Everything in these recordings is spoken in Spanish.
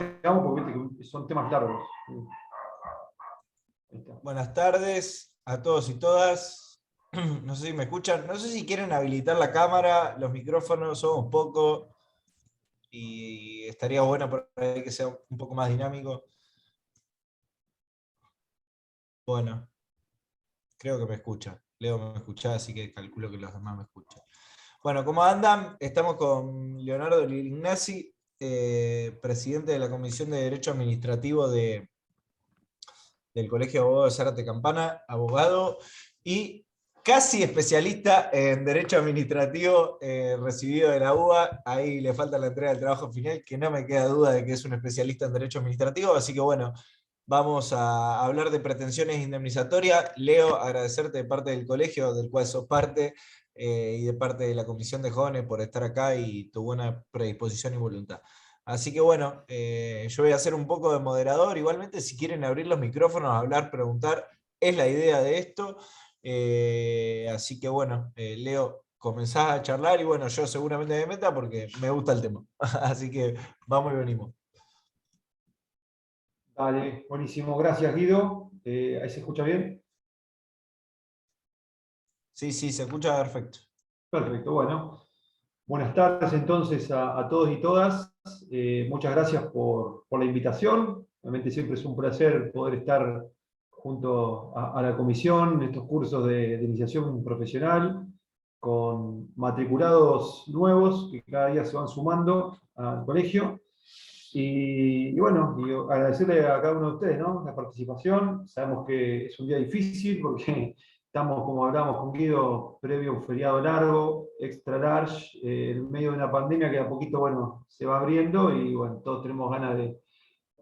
sigamos porque viste que son temas largos. Buenas tardes a todos y todas. No sé si me escuchan. No sé si quieren habilitar la cámara, los micrófonos, somos poco y estaría bueno por ahí que sea un poco más dinámico. Bueno, creo que me escuchan. Leo me escucha, así que calculo que los demás me escuchan. Bueno, ¿cómo andan? Estamos con Leonardo Lignazzi, presidente de la Comisión de Derecho Administrativo del Colegio de Abogados de Zárate Campana, abogado y casi especialista en Derecho Administrativo, recibido de la UBA. Ahí le falta la entrega del trabajo final, que no me queda duda de que es un especialista en Derecho Administrativo, así que bueno, vamos a hablar de pretensiones indemnizatorias. Leo, agradecerte de parte del colegio, del cual sos parte, y de parte de la Comisión de Jóvenes por estar acá y tu buena predisposición y voluntad. Así que bueno, yo voy a hacer un poco de moderador. Igualmente, si quieren abrir los micrófonos, hablar, preguntar, es la idea de esto. Así que bueno, Leo, comenzás a charlar y bueno, yo seguramente me meta porque me gusta el tema. Así que vamos y venimos. Dale, buenísimo. Gracias, Guido. ¿Ahí se escucha bien? Sí, sí, se escucha perfecto. Perfecto, bueno. Buenas tardes entonces a todos y todas. Muchas gracias por la invitación. Realmente siempre es un placer poder estar junto a la comisión en estos cursos de iniciación profesional con matriculados nuevos que cada día se van sumando al colegio. Y bueno, y agradecerle a cada uno de ustedes, ¿no?, la participación. Sabemos que es un día difícil porque estamos, como hablamos con Guido, previo a un feriado largo, extra large, en medio de una pandemia que a poquito, bueno, se va abriendo y bueno, todos tenemos ganas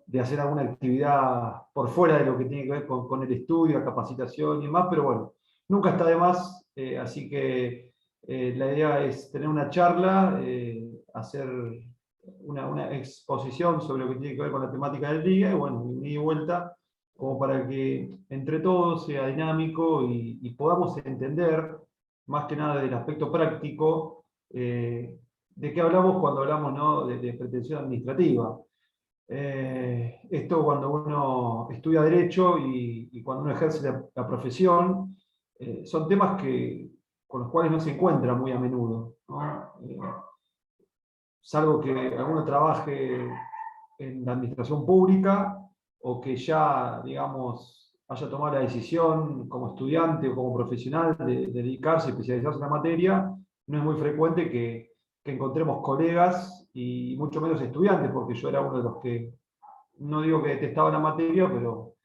de hacer alguna actividad por fuera de lo que tiene que ver con el estudio, la capacitación y demás, pero bueno, nunca está de más, así que la idea es tener una charla, hacer una exposición sobre lo que tiene que ver con la temática del día, y bueno, ida y vuelta, como para que entre todos sea dinámico y podamos entender, más que nada del aspecto práctico, de qué hablamos cuando hablamos, ¿no?, de pretensión administrativa. Esto cuando uno estudia Derecho y cuando uno ejerce la profesión, son temas con los cuales no se encuentra muy a menudo, ¿no? Salvo que alguno trabaje en la administración pública o que ya, digamos, haya tomado la decisión como estudiante o como profesional de dedicarse, especializarse en la materia, no es muy frecuente que encontremos colegas y mucho menos estudiantes, porque yo era uno de los que, no digo que detestaba la materia, pero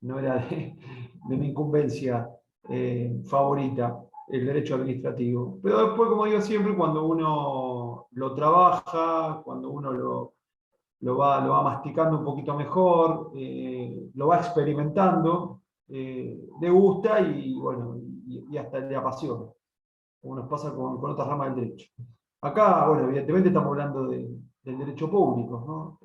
no era de mi incumbencia favorita, el derecho administrativo. Pero después, como digo siempre, cuando uno lo trabaja, cuando uno lo va masticando un poquito mejor, lo va experimentando, le gusta y, bueno, y hasta le apasiona, como nos pasa con otras ramas del derecho. Acá, bueno, evidentemente estamos hablando del derecho público, ¿no?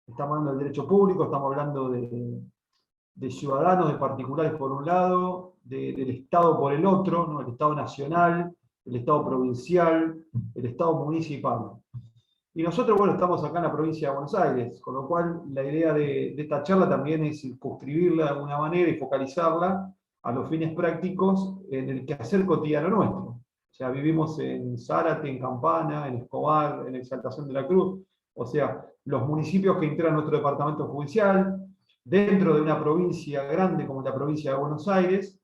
Estamos hablando del derecho público, estamos hablando de ciudadanos, de particulares por un lado, del Estado por el otro, ¿no?, el Estado nacional, el Estado provincial, el Estado municipal. Y nosotros, bueno, estamos acá en la provincia de Buenos Aires, con lo cual la idea de esta charla también es circunscribirla de alguna manera y focalizarla a los fines prácticos en el quehacer cotidiano nuestro. O sea, vivimos en Zárate, en Campana, en Escobar, en Exaltación de la Cruz, o sea, los municipios que integran nuestro departamento judicial, dentro de una provincia grande como la provincia de Buenos Aires,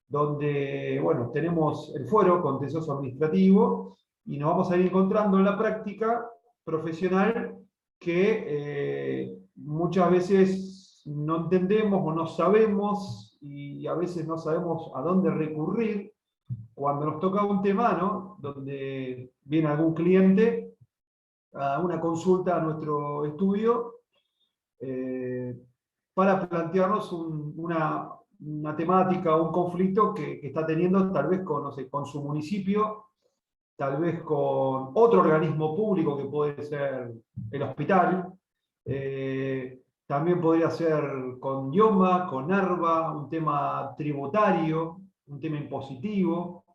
donde, bueno, tenemos el fuero contencioso administrativo y nos vamos a ir encontrando en la práctica profesional que muchas veces no entendemos o no sabemos, y a veces no sabemos a dónde recurrir cuando nos toca un tema, ¿no?, donde viene algún cliente a una consulta a nuestro estudio, para plantearnos una temática o un conflicto que está teniendo tal vez con, no sé, con su municipio, tal vez con otro organismo público que puede ser el hospital, también podría ser con IOMA, con ARBA, un tema tributario, un tema impositivo,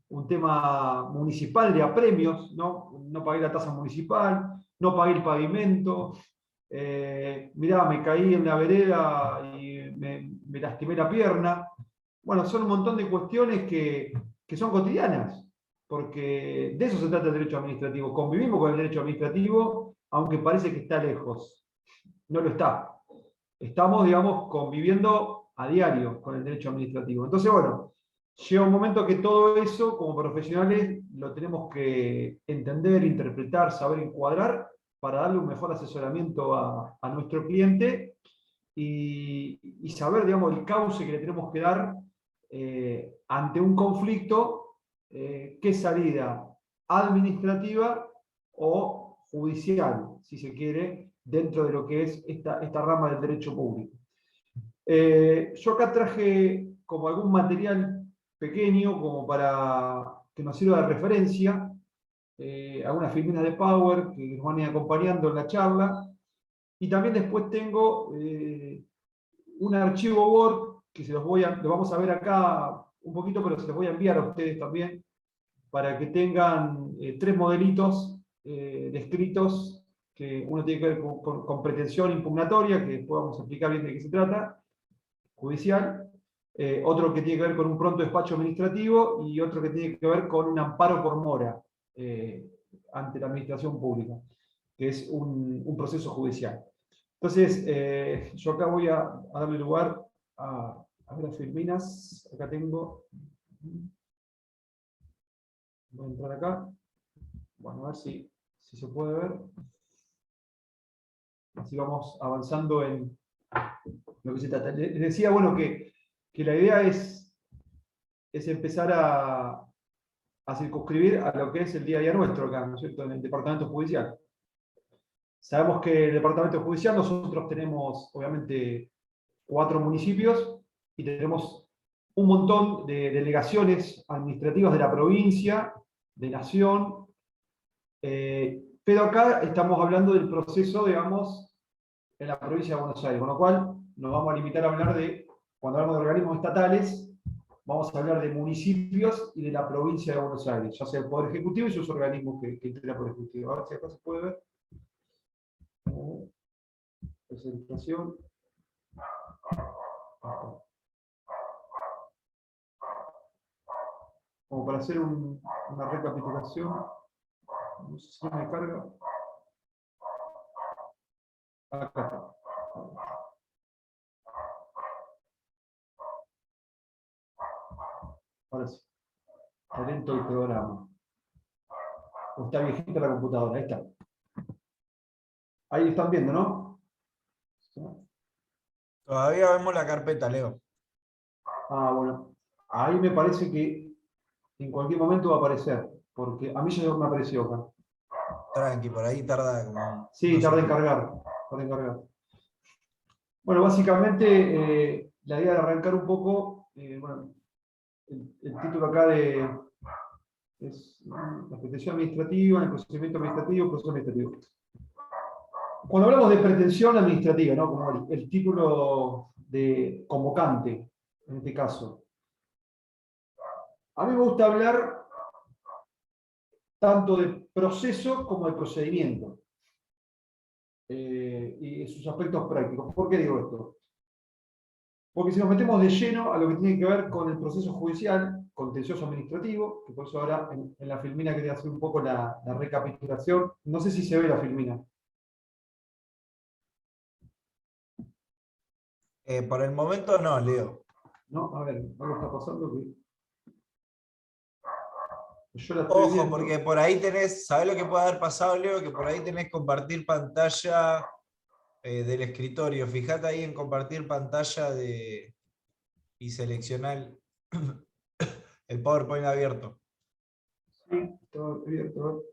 un tema municipal de apremios, ¿no? No pagué la tasa municipal, no pagué el pavimento, mirá, me caí en la vereda y me lastimé la pierna. Bueno, son un montón de cuestiones que son cotidianas, porque de eso se trata el derecho administrativo. Convivimos con el derecho administrativo, aunque parece que está lejos. No lo está. Estamos, digamos, conviviendo a diario con el derecho administrativo. Entonces, bueno, llega un momento que todo eso, como profesionales, lo tenemos que entender, interpretar, saber encuadrar para darle un mejor asesoramiento a nuestro cliente y saber, digamos, el cauce que le tenemos que dar ante un conflicto, qué salida administrativa o judicial, si se quiere, dentro de lo que es esta rama del derecho público. Yo acá traje como algún material pequeño como para que nos sirva de referencia, algunas filminas de Power que nos van a ir acompañando en la charla, y también después tengo un archivo Word que lo vamos a ver acá un poquito, pero se los voy a enviar a ustedes también, para que tengan 3 modelitos descritos, que uno tiene que ver con pretensión impugnatoria, que después vamos a explicar bien de qué se trata, judicial, otro que tiene que ver con un pronto despacho administrativo y otro que tiene que ver con un amparo por mora ante la administración pública, que es un proceso judicial. Entonces, yo acá voy a darle lugar a ver las filminas. Acá tengo. Voy a entrar acá. Bueno, a ver si se puede ver. Así vamos avanzando en lo que se trata. Les decía, bueno, que la idea es empezar a circunscribir a lo que es el día a día nuestro acá, ¿no es cierto?, en el departamento judicial. Sabemos que el departamento judicial nosotros tenemos, obviamente, 4 municipios y tenemos un montón de delegaciones administrativas de la provincia, de nación, pero acá estamos hablando del proceso, digamos, en la provincia de Buenos Aires, con lo cual nos vamos a limitar a hablar de, cuando hablamos de organismos estatales, vamos a hablar de municipios y de la provincia de Buenos Aires, ya sea el Poder Ejecutivo y sus organismos que integran el Poder Ejecutivo. A ver si acá se puede ver. Presentación. Como para hacer una recapitulación. No sé si me carga. Acá está. Ahora sí. Está lento el programa. O está viejita la computadora. Ahí está. Ahí están viendo, ¿no? Todavía vemos la carpeta, Leo. Ah, bueno. Ahí me parece que en cualquier momento va a aparecer. Porque a mí ya me apareció acá. Tranqui, por ahí tarda como... Sí, no sé. tarda en cargar. Tarda en cargar. Bueno, básicamente la idea de arrancar un poco, bueno, el título acá es la pretensión administrativa, el procedimiento administrativo, proceso administrativo. Cuando hablamos de pretensión administrativa, ¿no?, como el título de convocante, en este caso, a mí me gusta hablar tanto de proceso como de procedimiento y sus aspectos prácticos. ¿Por qué digo esto? Porque si nos metemos de lleno a lo que tiene que ver con el proceso judicial, contencioso administrativo, que por eso ahora en la filmina quería hacer un poco la recapitulación. No sé si se ve la filmina. Por el momento no, Leo. No, a ver, algo está pasando que yo la estoy Ojo, viendo. porque por ahí tenés, ¿sabés lo que puede haber pasado, Leo? Que por ahí tenés compartir pantalla del escritorio. Fíjate ahí en compartir pantalla y seleccionar el PowerPoint abierto. Sí, está abierto.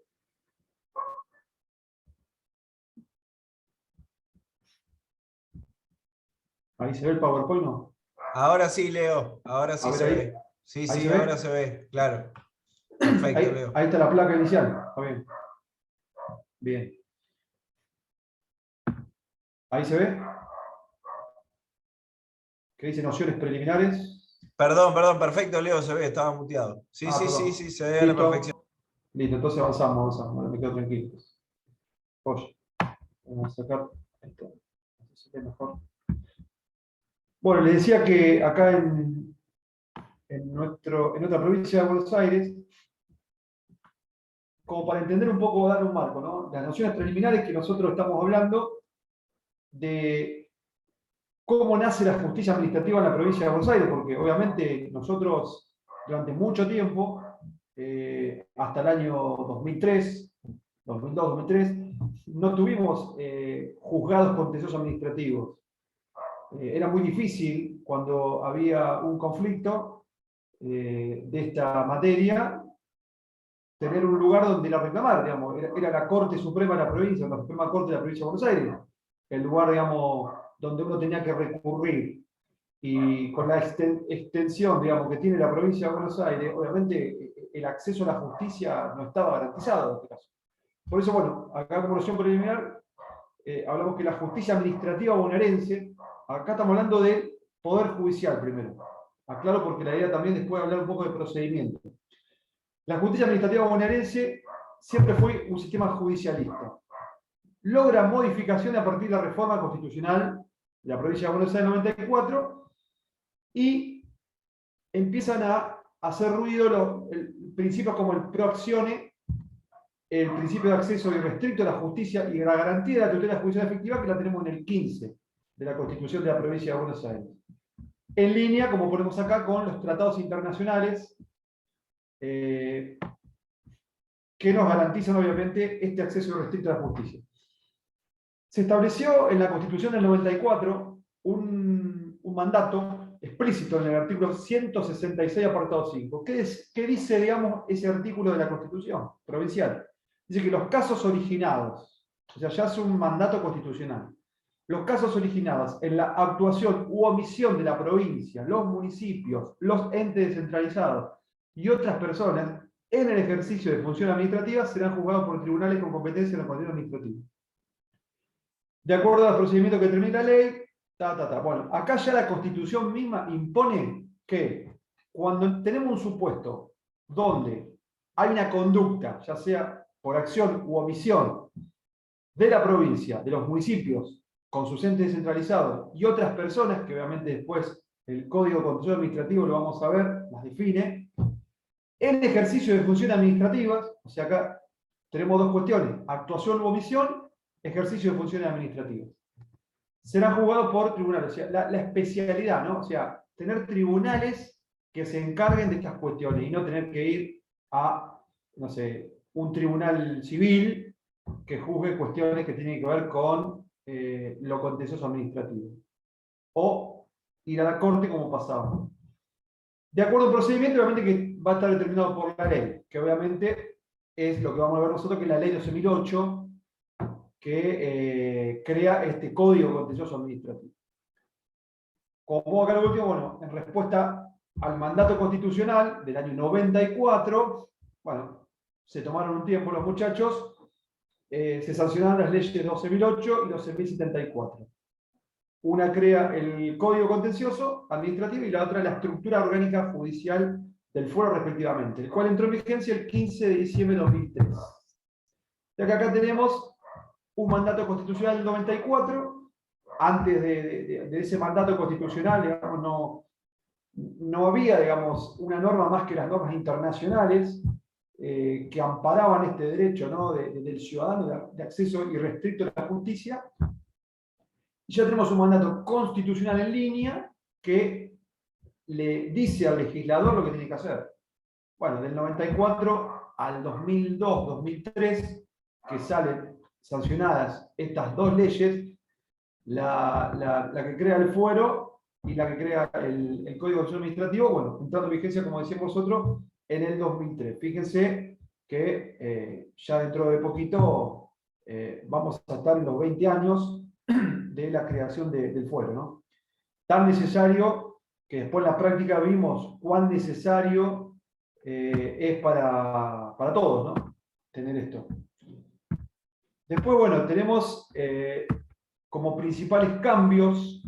Ahí se ve el PowerPoint, ¿no? Ahora sí, Leo. Ahora sí A ver se ahí. ve. Sí, ¿Ahí sí, se ve? ahora se ve, claro. Perfecto, Leo. Ahí está la placa inicial. Está bien. Bien. ¿Ahí se ve? ¿Qué dice nociones preliminares? Perdón, perfecto, Leo, se ve, estaba muteado. Sí, Ah, sí, perdón. sí, se ve a la perfección. Listo, entonces avanzamos. Ahora me quedo tranquilo. Oye, vamos a sacar Esto, no sé si es mejor. Bueno, les decía que acá en nuestra provincia de Buenos Aires, como para entender un poco, dar un marco, ¿no? Las nociones preliminares que nosotros estamos hablando de cómo nace la justicia administrativa en la provincia de Buenos Aires, porque obviamente nosotros durante mucho tiempo, hasta el año 2003, 2002-2003, no tuvimos juzgados contenciosos administrativos. Era muy difícil cuando había un conflicto de esta materia tener un lugar donde la reclamar, digamos, era la Corte Suprema de la provincia, la Suprema Corte de la provincia de Buenos Aires, el lugar, digamos, donde uno tenía que recurrir. Y con la extensión, digamos, que tiene la provincia de Buenos Aires, obviamente el acceso a la justicia no estaba garantizado en este caso. Por eso, bueno, acá como noción preliminar, hablamos que la justicia administrativa bonaerense, acá estamos hablando del Poder Judicial primero. Aclaro porque la idea también después de hablar un poco de procedimiento. La justicia administrativa bonaerense siempre fue un sistema judicialista. Logra modificaciones a partir de la reforma constitucional de la provincia de Buenos Aires en 94 y empiezan a hacer ruido principios como el pro actione, el principio de acceso irrestricto a la justicia y la garantía de la tutela judicial efectiva, que la tenemos en el 15 de la Constitución de la provincia de Buenos Aires. En línea, como ponemos acá, con los tratados internacionales que nos garantizan, obviamente, este acceso irrestricto a la justicia. Se estableció en la Constitución del 94 un mandato explícito en el artículo 166, apartado 5. ¿Qué dice, digamos, ese artículo de la Constitución provincial? Dice que los casos originados, o sea, ya es un mandato constitucional, los casos originados en la actuación u omisión de la provincia, los municipios, los entes descentralizados y otras personas en el ejercicio de función administrativa serán juzgados por tribunales con competencia en la materia administrativa. De acuerdo al procedimiento que determina la ley, Bueno, acá ya la Constitución misma impone que cuando tenemos un supuesto donde hay una conducta, ya sea por acción u omisión, de la provincia, de los municipios, con sus entes descentralizados y otras personas, que obviamente después el Código de Control Administrativo lo vamos a ver, las define, en ejercicio de funciones administrativas, o sea, acá tenemos dos cuestiones, actuación u omisión, ejercicio de funciones administrativas. Será juzgado por tribunales, o sea, la especialidad, ¿no? O sea, tener tribunales que se encarguen de estas cuestiones y no tener que ir a, no sé, un tribunal civil que juzgue cuestiones que tienen que ver con lo contencioso administrativo. O ir a la corte como pasaba. De acuerdo al procedimiento, obviamente que va a estar determinado por la ley, que obviamente es lo que vamos a ver nosotros, que es la ley 12.008, que crea este Código Contencioso Administrativo. Como acá lo último, bueno, en respuesta al mandato constitucional del año 94, bueno, se tomaron un tiempo los muchachos, se sancionaron las leyes 12.008 y 12.074. Una crea el Código Contencioso Administrativo y la otra la estructura orgánica judicial del fuero respectivamente, el cual entró en vigencia el 15 de diciembre de 2003. Ya que acá tenemos un mandato constitucional del 94, antes de ese mandato constitucional, digamos, no había, digamos, una norma más que las normas internacionales que amparaban este derecho, ¿no? del ciudadano de acceso irrestricto a la justicia. Y ya tenemos un mandato constitucional en línea que le dice al legislador lo que tiene que hacer. Bueno, del 94 al 2002-2003, que salen sancionadas estas dos leyes, la que crea el fuero y la que crea el Código Administrativo, bueno, entrando en vigencia, como decíamos nosotros, en el 2003. Fíjense que ya dentro de poquito vamos a estar en los 20 años de la creación del fuero, ¿no? Tan necesario que después en la práctica vimos cuán necesario es para todos, ¿no? Tener esto. Después, bueno, tenemos como principales cambios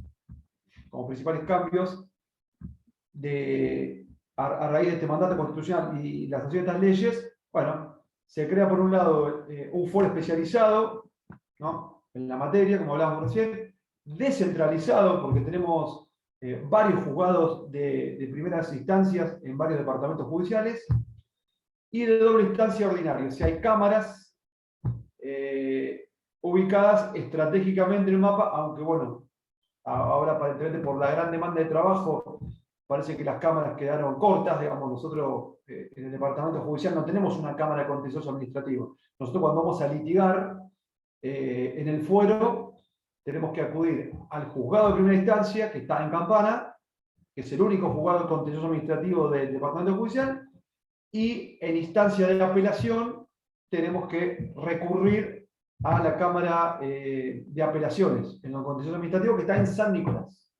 a raíz de este mandato constitucional y la sanción de estas leyes, bueno, se crea por un lado un fuero especializado, ¿no? en la materia, como hablábamos recién, descentralizado, porque tenemos varios juzgados de primeras instancias en varios departamentos judiciales, y de doble instancia ordinaria. O sea, hay cámaras ubicadas estratégicamente en el mapa, aunque bueno, ahora aparentemente por la gran demanda de trabajo, parece que las cámaras quedaron cortas. Digamos, nosotros en el departamento judicial no tenemos una cámara contencioso administrativo. Nosotros cuando vamos a litigar en el fuero, tenemos que acudir al juzgado de primera instancia, que está en Campana, que es el único juzgado contencioso administrativo del departamento judicial, y en instancia de apelación tenemos que recurrir a la Cámara de Apelaciones en lo contencioso administrativo, que está en San Nicolás.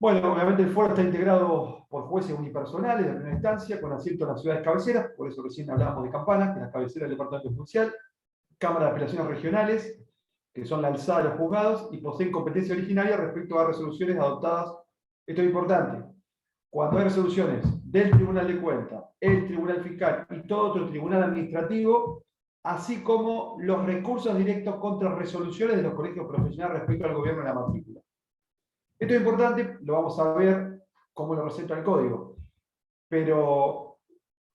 Bueno, obviamente el foro está integrado por jueces unipersonales de primera instancia, con asiento en las ciudades cabeceras, por eso recién hablábamos de Campana, que es la cabecera del departamento judicial, Cámara de Apelaciones regionales, que son la alzada de los juzgados, y poseen competencia originaria respecto a resoluciones adoptadas. Esto es importante. Cuando hay resoluciones del Tribunal de Cuentas, el Tribunal Fiscal y todo otro tribunal administrativo, así como los recursos directos contra resoluciones de los colegios profesionales respecto al gobierno de la matrícula. Esto es importante, lo vamos a ver cómo lo presenta el código. Pero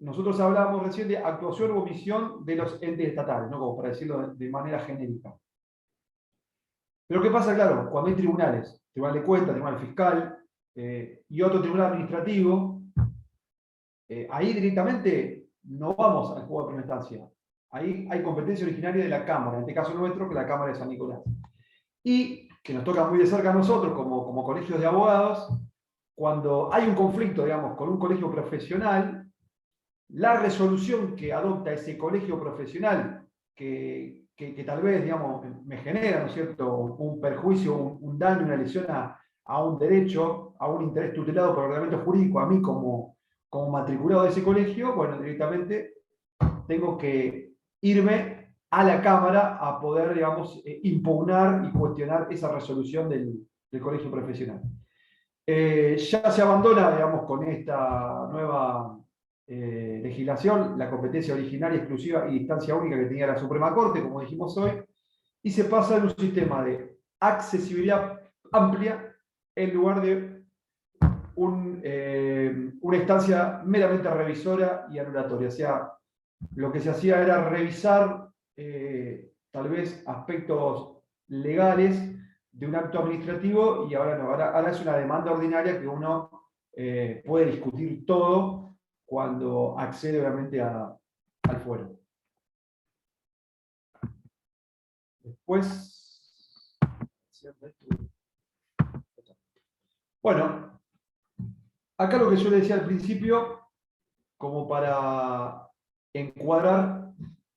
nosotros hablábamos recién de actuación u omisión de los entes estatales, ¿no? Como para decirlo de manera genérica. Pero ¿qué pasa? Claro, cuando hay tribunales, Tribunal de Cuentas, Tribunal Fiscal y otro tribunal administrativo, ahí directamente no vamos al juzgado de primera instancia. Ahí hay competencia originaria de la Cámara, en este caso nuestro, que es la Cámara de San Nicolás. Y que nos toca muy de cerca a nosotros, como colegios de abogados, cuando hay un conflicto, digamos, con un colegio profesional, la resolución que adopta ese colegio profesional, que tal vez, digamos, me genera, ¿no es cierto?, un perjuicio, un daño, una lesión a un derecho, a un interés tutelado por el ordenamiento jurídico, a mí como matriculado de ese colegio, bueno, directamente tengo que irme a la Cámara a poder, digamos, impugnar y cuestionar esa resolución del colegio profesional. Ya se abandona, digamos, con esta nueva legislación, la competencia originaria, exclusiva y distancia única que tenía la Suprema Corte, como dijimos hoy, y se pasa en un sistema de accesibilidad amplia en lugar de una instancia meramente revisora y anulatoria. O sea, lo que se hacía era revisar tal vez aspectos legales de un acto administrativo, y ahora no, ahora es una demanda ordinaria que uno puede discutir todo cuando accede obviamente al fuero. Después, bueno, acá lo que yo le decía al principio, como para encuadrar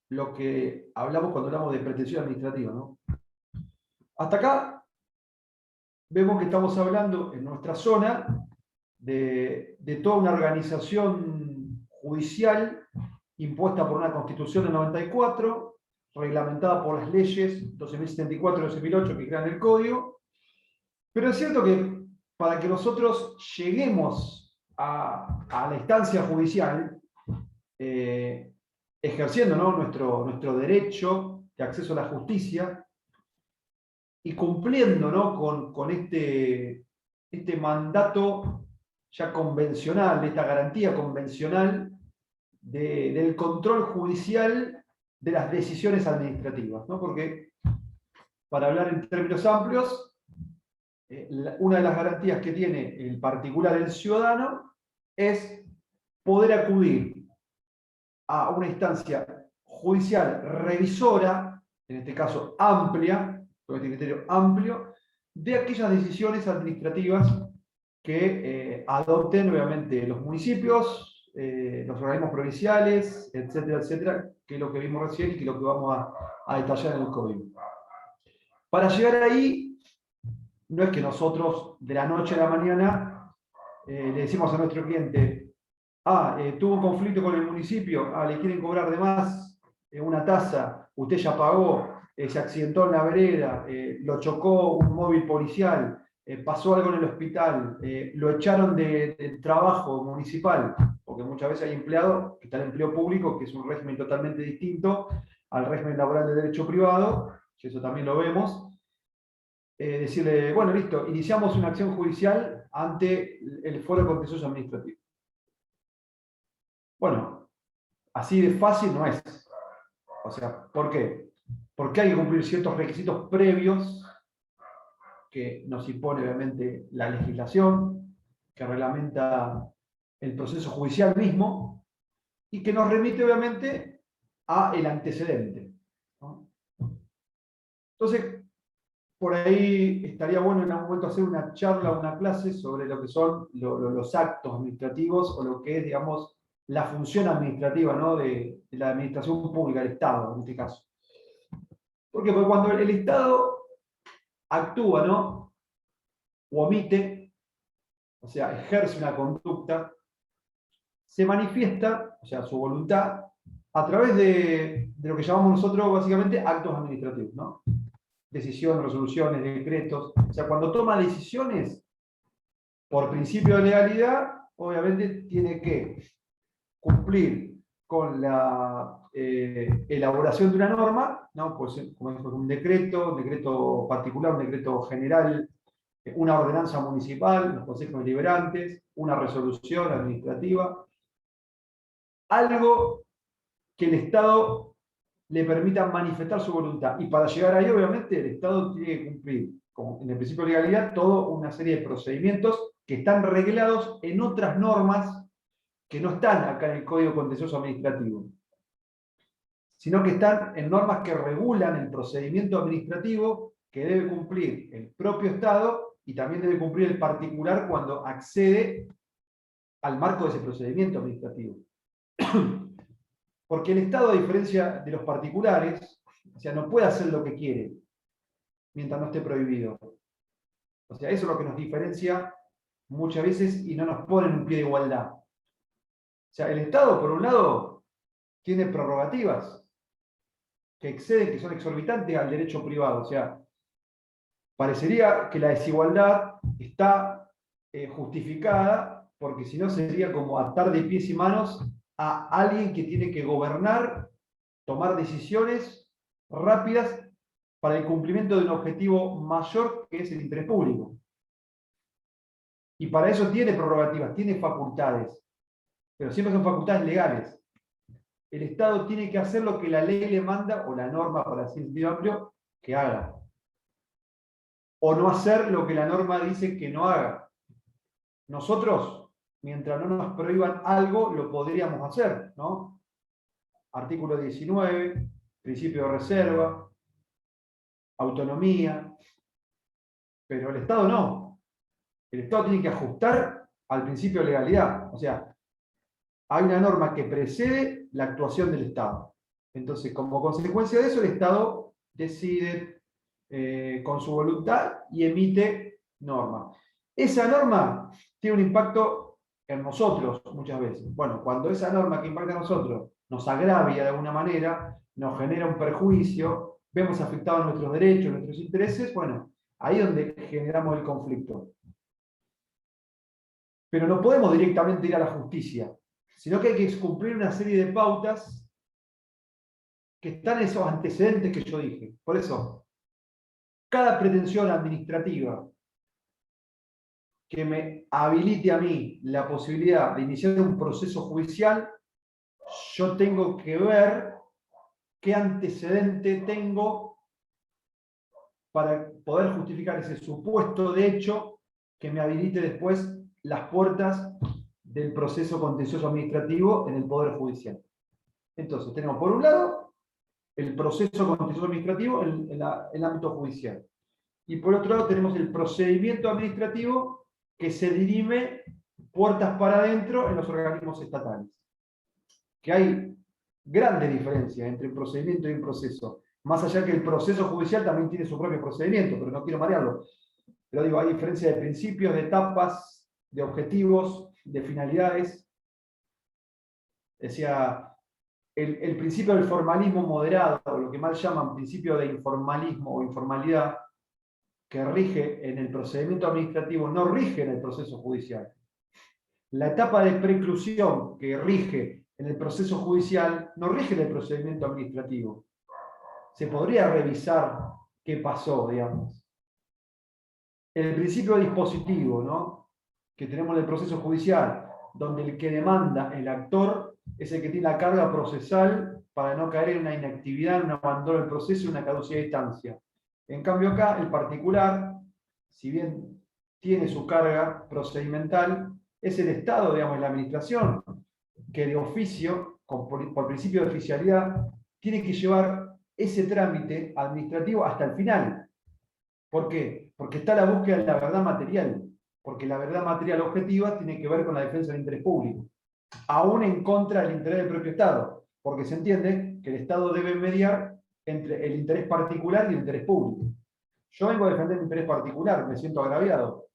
lo que hablamos cuando hablamos de pretensión administrativa, ¿no? Hasta acá vemos que estamos hablando en nuestra zona de toda una organización judicial impuesta por una Constitución del 94, reglamentada por las leyes 12.074 y 12.008 que crean el Código. Pero es cierto que para que nosotros lleguemos a la instancia judicial, ejerciendo, ¿no?, nuestro derecho de acceso a la justicia y cumpliendo, ¿no?, con este mandato ya convencional, de esta garantía convencional del control judicial de las decisiones administrativas, ¿no? Porque, para hablar en términos amplios, una de las garantías que tiene el particular, el ciudadano, es poder acudir a una instancia judicial revisora, en este caso amplia, con este criterio amplio, de aquellas decisiones administrativas que adopten obviamente los municipios, los organismos provinciales, etcétera, etcétera, que es lo que vimos recién y que es lo que vamos a detallar en el código. Para llegar ahí, no es que nosotros de la noche a la mañana le decimos a nuestro cliente: tuvo un conflicto con el municipio, le quieren cobrar de más una tasa, usted ya pagó, se accidentó en la vereda, lo chocó un móvil policial, pasó algo en el hospital, lo echaron del trabajo municipal, porque muchas veces hay empleados que están en empleo público, que es un régimen totalmente distinto al régimen laboral de derecho privado, y eso también lo vemos, decirle, bueno, listo, iniciamos una acción judicial ante el Foro Contencioso Administrativo. Bueno, así de fácil no es. O sea, ¿por qué? Porque hay que cumplir ciertos requisitos previos que nos impone obviamente la legislación, que reglamenta el proceso judicial mismo, y que nos remite obviamente a el antecedente, ¿no? Entonces, por ahí estaría bueno en algún momento hacer una charla, una clase sobre lo que son los actos administrativos o lo que es, digamos, la función administrativa, ¿no? de la administración pública, del Estado, en este caso. ¿Por qué? Porque cuando el Estado actúa, ¿no? O omite, o sea, ejerce una conducta, se manifiesta, o sea, su voluntad, a través de lo que llamamos nosotros básicamente actos administrativos, ¿no? Decisiones, resoluciones, decretos. O sea, cuando toma decisiones, por principio de legalidad, obviamente tiene que cumplir con la elaboración de una norma, ¿no? Pues, como es un decreto particular, un decreto general, una ordenanza municipal, los consejos deliberantes, una resolución administrativa, algo que el Estado le permita manifestar su voluntad. Y para llegar ahí, obviamente, el Estado tiene que cumplir, como en el principio de legalidad, toda una serie de procedimientos que están reglados en otras normas que no están acá en el Código Contencioso Administrativo, sino que están en normas que regulan el procedimiento administrativo que debe cumplir el propio Estado y también debe cumplir el particular cuando accede al marco de ese procedimiento administrativo. Porque el Estado, a diferencia de los particulares, o sea, no puede hacer lo que quiere mientras no esté prohibido. O sea, eso es lo que nos diferencia muchas veces y no nos pone en un pie de igualdad. O sea, el Estado, por un lado, tiene prerrogativas que exceden, que son exorbitantes al derecho privado. O sea, parecería que la desigualdad está justificada porque si no sería como atar de pies y manos a alguien que tiene que gobernar, tomar decisiones rápidas para el cumplimiento de un objetivo mayor que es el interés público. Y para eso tiene prerrogativas, tiene facultades, pero siempre son facultades legales. El Estado tiene que hacer lo que la ley le manda, o la norma, para así decirlo amplio, que haga. O no hacer lo que la norma dice que no haga. Nosotros, mientras no nos prohíban algo, lo podríamos hacer, ¿no? Artículo 19, principio de reserva, autonomía, pero el Estado no. El Estado tiene que ajustar al principio de legalidad. O sea, hay una norma que precede la actuación del Estado. Entonces, como consecuencia de eso, el Estado decide con su voluntad y emite norma. Esa norma tiene un impacto en nosotros muchas veces. Bueno, cuando esa norma que impacta a nosotros nos agravia de alguna manera, nos genera un perjuicio, vemos afectados nuestros derechos, nuestros intereses, bueno, ahí es donde generamos el conflicto. Pero no podemos directamente ir a la justicia, sino que hay que cumplir una serie de pautas que están en esos antecedentes que yo dije. Por eso, cada pretensión administrativa que me habilite a mí la posibilidad de iniciar un proceso judicial, yo tengo que ver qué antecedente tengo para poder justificar ese supuesto de hecho que me habilite después las puertas del proceso contencioso administrativo en el Poder Judicial. Entonces, tenemos por un lado el proceso contencioso administrativo en el ámbito judicial. Y por otro lado tenemos el procedimiento administrativo que se dirime puertas para adentro en los organismos estatales. Que hay grandes diferencias entre un procedimiento y un proceso. Más allá que el proceso judicial también tiene su propio procedimiento, pero no quiero marearlo. Pero digo, hay diferencia de principios, de etapas, de objetivos, de finalidades. Decía, el principio del formalismo moderado, o lo que mal llaman principio de informalismo o informalidad, que rige en el procedimiento administrativo, no rige en el proceso judicial. La etapa de preclusión que rige en el proceso judicial no rige en el procedimiento administrativo, se podría revisar qué pasó, digamos. El principio dispositivo, ¿no?, que tenemos en el proceso judicial, donde el que demanda, el actor, es el que tiene la carga procesal para no caer en una inactividad, en un abandono del proceso y una caducidad de instancia. En cambio acá, el particular, si bien tiene su carga procedimental, es el Estado, digamos, la administración, que de oficio, por principio de oficialidad, tiene que llevar ese trámite administrativo hasta el final. ¿Por qué? Porque está la búsqueda de la verdad material, porque la verdad material objetiva tiene que ver con la defensa del interés público, aún en contra del interés del propio Estado, porque se entiende que el Estado debe mediar entre el interés particular y el interés público. Yo vengo a defender el interés particular, me siento agraviado.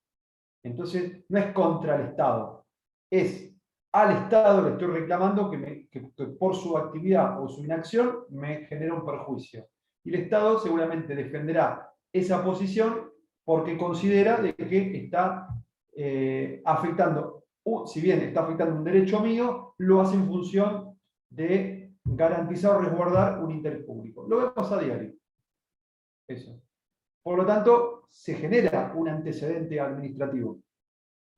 Entonces, no es contra el Estado, es al Estado le estoy reclamando que por su actividad o su inacción me genera un perjuicio. Y el Estado seguramente defenderá esa posición porque considera de que está afectando, si bien está afectando un derecho mío, lo hace en función de garantizar o resguardar un interés público. Lo vemos a diario. Eso. Por lo tanto, se genera un antecedente administrativo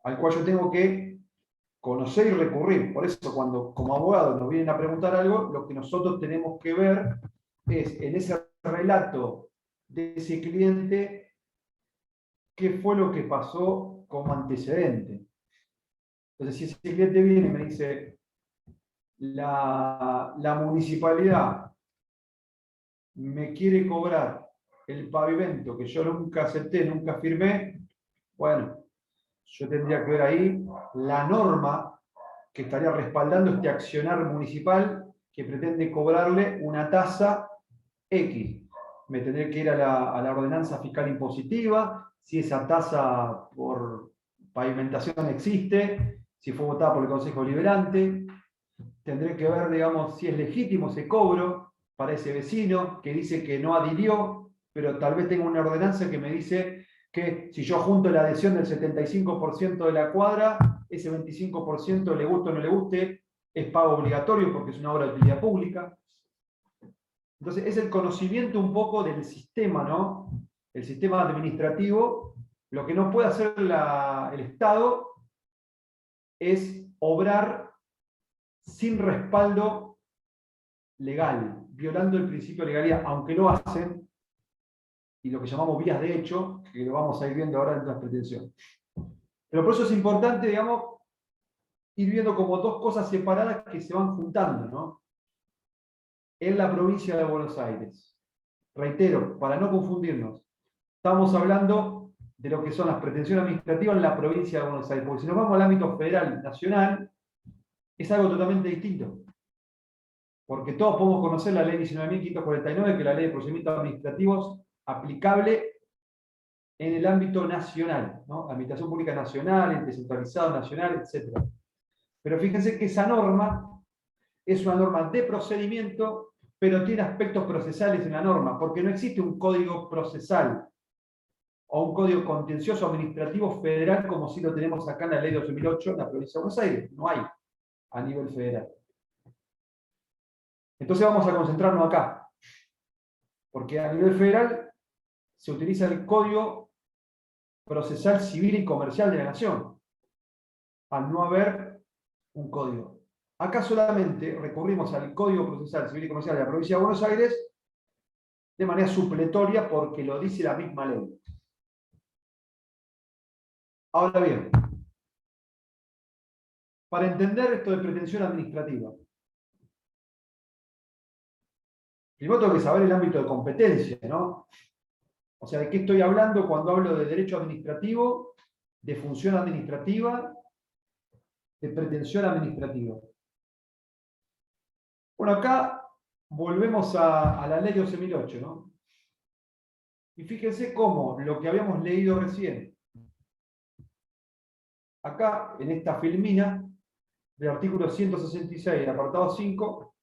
al cual yo tengo que conocer y recurrir. Por eso, cuando como abogados nos vienen a preguntar algo, lo que nosotros tenemos que ver es en ese relato de ese cliente qué fue lo que pasó como antecedente. Entonces, si ese cliente viene y me dice, la municipalidad me quiere cobrar el pavimento que yo nunca acepté, nunca firmé, bueno, yo tendría que ver ahí la norma que estaría respaldando este accionar municipal que pretende cobrarle una tasa X. Me tendré que ir a la ordenanza fiscal impositiva, si esa tasa por pavimentación existe, si fue votada por el Consejo Deliberante. Tendré que ver, digamos, si es legítimo ese cobro para ese vecino que dice que no adhirió, pero tal vez tenga una ordenanza que me dice que si yo junto la adhesión del 75% de la cuadra, ese 25%, le guste o no le guste, es pago obligatorio porque es una obra de utilidad pública. Entonces, es el conocimiento un poco del sistema, ¿no? El sistema administrativo. Lo que no puede hacer el Estado es obrar sin respaldo legal, violando el principio de legalidad, aunque lo hacen, y lo que llamamos vías de hecho, que lo vamos a ir viendo ahora en las pretensiones. Pero por eso es importante, digamos, ir viendo como dos cosas separadas que se van juntando, ¿no? En la provincia de Buenos Aires. Reitero, para no confundirnos, estamos hablando de lo que son las pretensiones administrativas en la provincia de Buenos Aires, porque si nos vamos al ámbito federal, nacional, es algo totalmente distinto. Porque todos podemos conocer la ley 19.549, que es la ley de procedimientos administrativos aplicable en el ámbito nacional, ¿no? Administración pública nacional, descentralizado nacional, etc. Pero fíjense que esa norma es una norma de procedimiento, pero tiene aspectos procesales en la norma, porque no existe un código procesal o un código contencioso administrativo federal como si lo tenemos acá en la ley 2008 en la provincia de Buenos Aires. No hay a nivel federal. Entonces vamos a concentrarnos acá, porque a nivel federal se utiliza el Código Procesal Civil y Comercial de la Nación, al no haber un código. Acá solamente recurrimos al Código Procesal Civil y Comercial de la Provincia de Buenos Aires de manera supletoria porque lo dice la misma ley. Ahora bien, para entender esto de pretensión administrativa, primero tengo que saber el ámbito de competencia, ¿no? O sea, ¿de qué estoy hablando cuando hablo de derecho administrativo, de función administrativa, de pretensión administrativa? Bueno, acá volvemos a la ley 12.008, ¿no? Y fíjense cómo lo que habíamos leído recién, acá en esta filmina del artículo 166, apartado 5,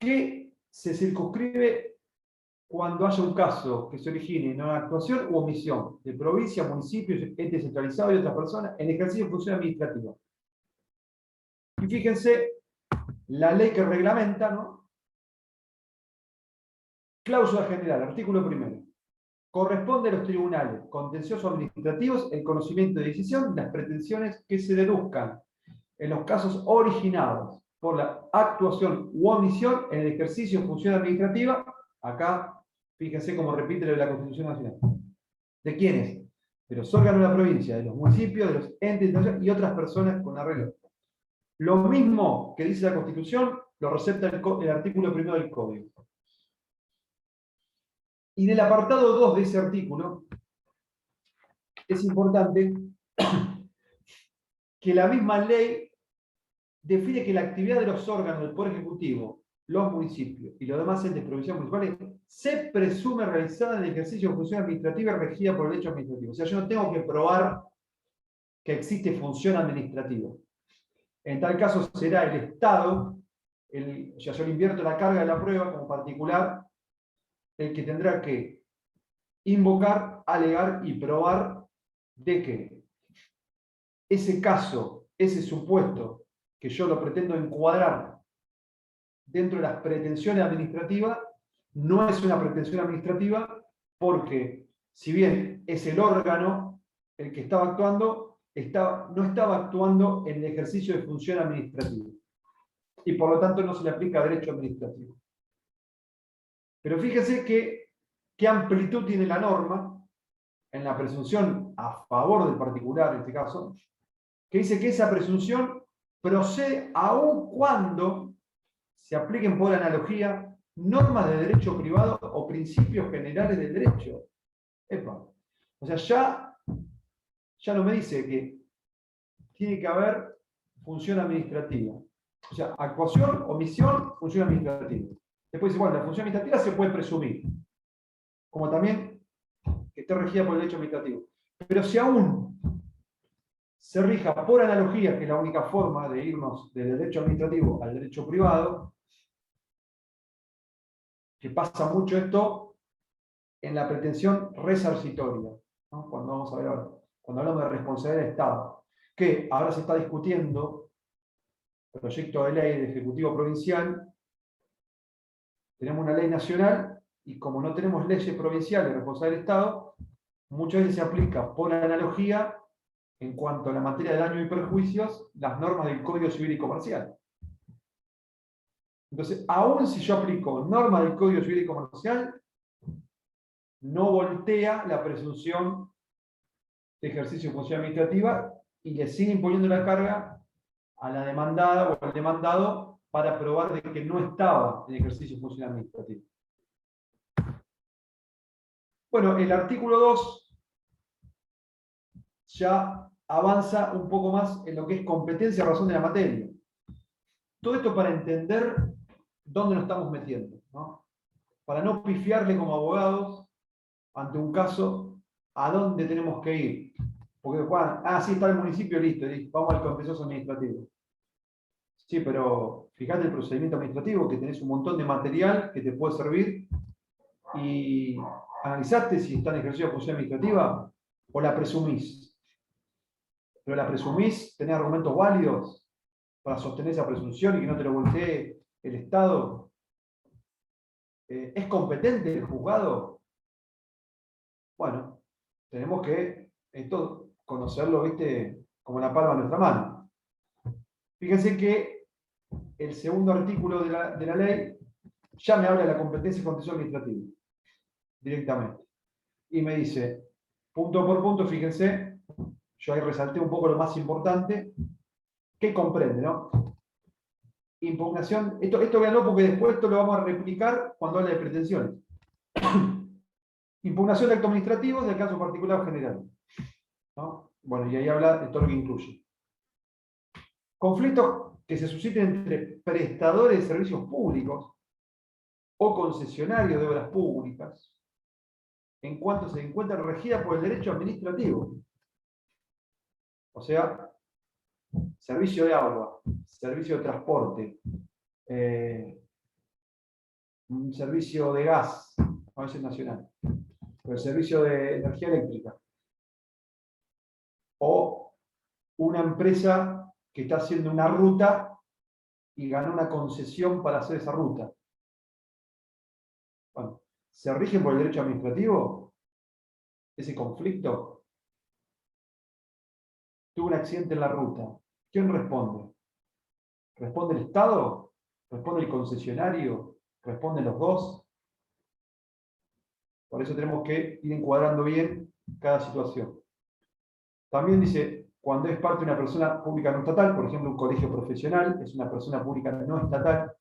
que se circunscribe cuando haya un caso que se origine en una actuación u omisión de provincia, municipios, entes centralizados y otras personas en ejercicio de función administrativa. Y fíjense la ley que reglamenta, ¿no?, Cláusula general, artículo primero. Corresponde a los tribunales contenciosos administrativos el conocimiento de decisión de las pretensiones que se deduzcan en los casos originados por la actuación u omisión en el ejercicio de función administrativa. Acá, fíjense cómo repite lo de la Constitución Nacional. ¿De quiénes? De los órganos de la provincia, de los municipios, de los entes y otras personas con arreglo. Lo mismo que dice la Constitución, lo recepta el artículo primero del Código. Y en el apartado 2 de ese artículo, es importante que la misma ley define que la actividad de los órganos del Poder Ejecutivo, los municipios y los demás entes provinciales municipales se presume realizada en el ejercicio de función administrativa regida por el derecho administrativo. O sea, yo no tengo que probar que existe función administrativa. En tal caso será el Estado, o sea, yo le invierto la carga de la prueba como particular, el que tendrá que invocar, alegar y probar de que ese caso, ese supuesto, que yo lo pretendo encuadrar dentro de las pretensiones administrativas, no es una pretensión administrativa porque, si bien es el órgano el que estaba actuando, no estaba actuando en el ejercicio de función administrativa. Y por lo tanto no se le aplica derecho administrativo. Pero fíjense qué amplitud tiene la norma en la presunción a favor del particular, en este caso, que dice que esa presunción procede aun cuando se apliquen por analogía normas de derecho privado o principios generales del derecho. Epa. O sea, ya no me dice que tiene que haber función administrativa. O sea, actuación, omisión, función administrativa. Después dice, bueno, la función administrativa se puede presumir, como también que esté regida por el derecho administrativo. Pero si aún se rija por analogía, que es la única forma de irnos del derecho administrativo al derecho privado, que pasa mucho esto en la pretensión resarcitoria, ¿no? Cuando vamos a ver ahora, cuando hablamos de responsabilidad del Estado, que ahora se está discutiendo proyecto de ley de Ejecutivo Provincial, tenemos una ley nacional y como no tenemos leyes provinciales de responsabilidad del Estado, muchas veces se aplica por analogía en cuanto a la materia de daño y perjuicios las normas del Código Civil y Comercial. Entonces, aun si yo aplico normas del Código Civil y Comercial, no voltea la presunción de ejercicio de función administrativa y le sigue imponiendo la carga a la demandada o al demandado para probar de que no estaba en ejercicio de función administrativa. Bueno, el artículo 2 ya avanza un poco más en lo que es competencia y razón de la materia. Todo esto para entender dónde nos estamos metiendo, ¿no? Para no pifiarle como abogados ante un caso a dónde tenemos que ir. Porque Juan, sí, está el municipio, listo, vamos al contencioso administrativo. Sí, pero fíjate el procedimiento administrativo, que tenés un montón de material que te puede servir y analizaste si está en ejercicio de función administrativa o la presumís. Pero la presumís, tenés argumentos válidos para sostener esa presunción y que no te lo voltee el Estado. ¿Es competente el juzgado? Bueno, tenemos que esto conocerlo, ¿viste? Como la palma de nuestra mano. Fíjense que el segundo artículo de la ley ya me habla de la competencia y contencioso administrativo directamente. Y me dice, punto por punto, fíjense, yo ahí resalté un poco lo más importante, que comprende, ¿no? Impugnación, esto véanlo porque después esto lo vamos a replicar cuando habla de pretensiones. Impugnación de actos administrativos del caso particular o general, ¿no? Bueno, y ahí habla de todo lo que incluye. Conflictos que se susciten entre prestadores de servicios públicos o concesionarios de obras públicas, en cuanto se encuentra regida por el derecho administrativo. O sea, servicio de agua, servicio de transporte, un servicio de gas, a veces nacional, o el servicio de energía eléctrica, o una empresa que está haciendo una ruta y ganó una concesión para hacer esa ruta. Bueno, se rigen por el derecho administrativo, ese conflicto, tuvo un accidente en la ruta, ¿quién responde? ¿Responde el Estado? ¿Responde el concesionario? ¿Responden los dos? Por eso tenemos que ir encuadrando bien cada situación. También dice, cuando es parte de una persona pública no estatal, por ejemplo, un colegio profesional, es una persona pública no estatal,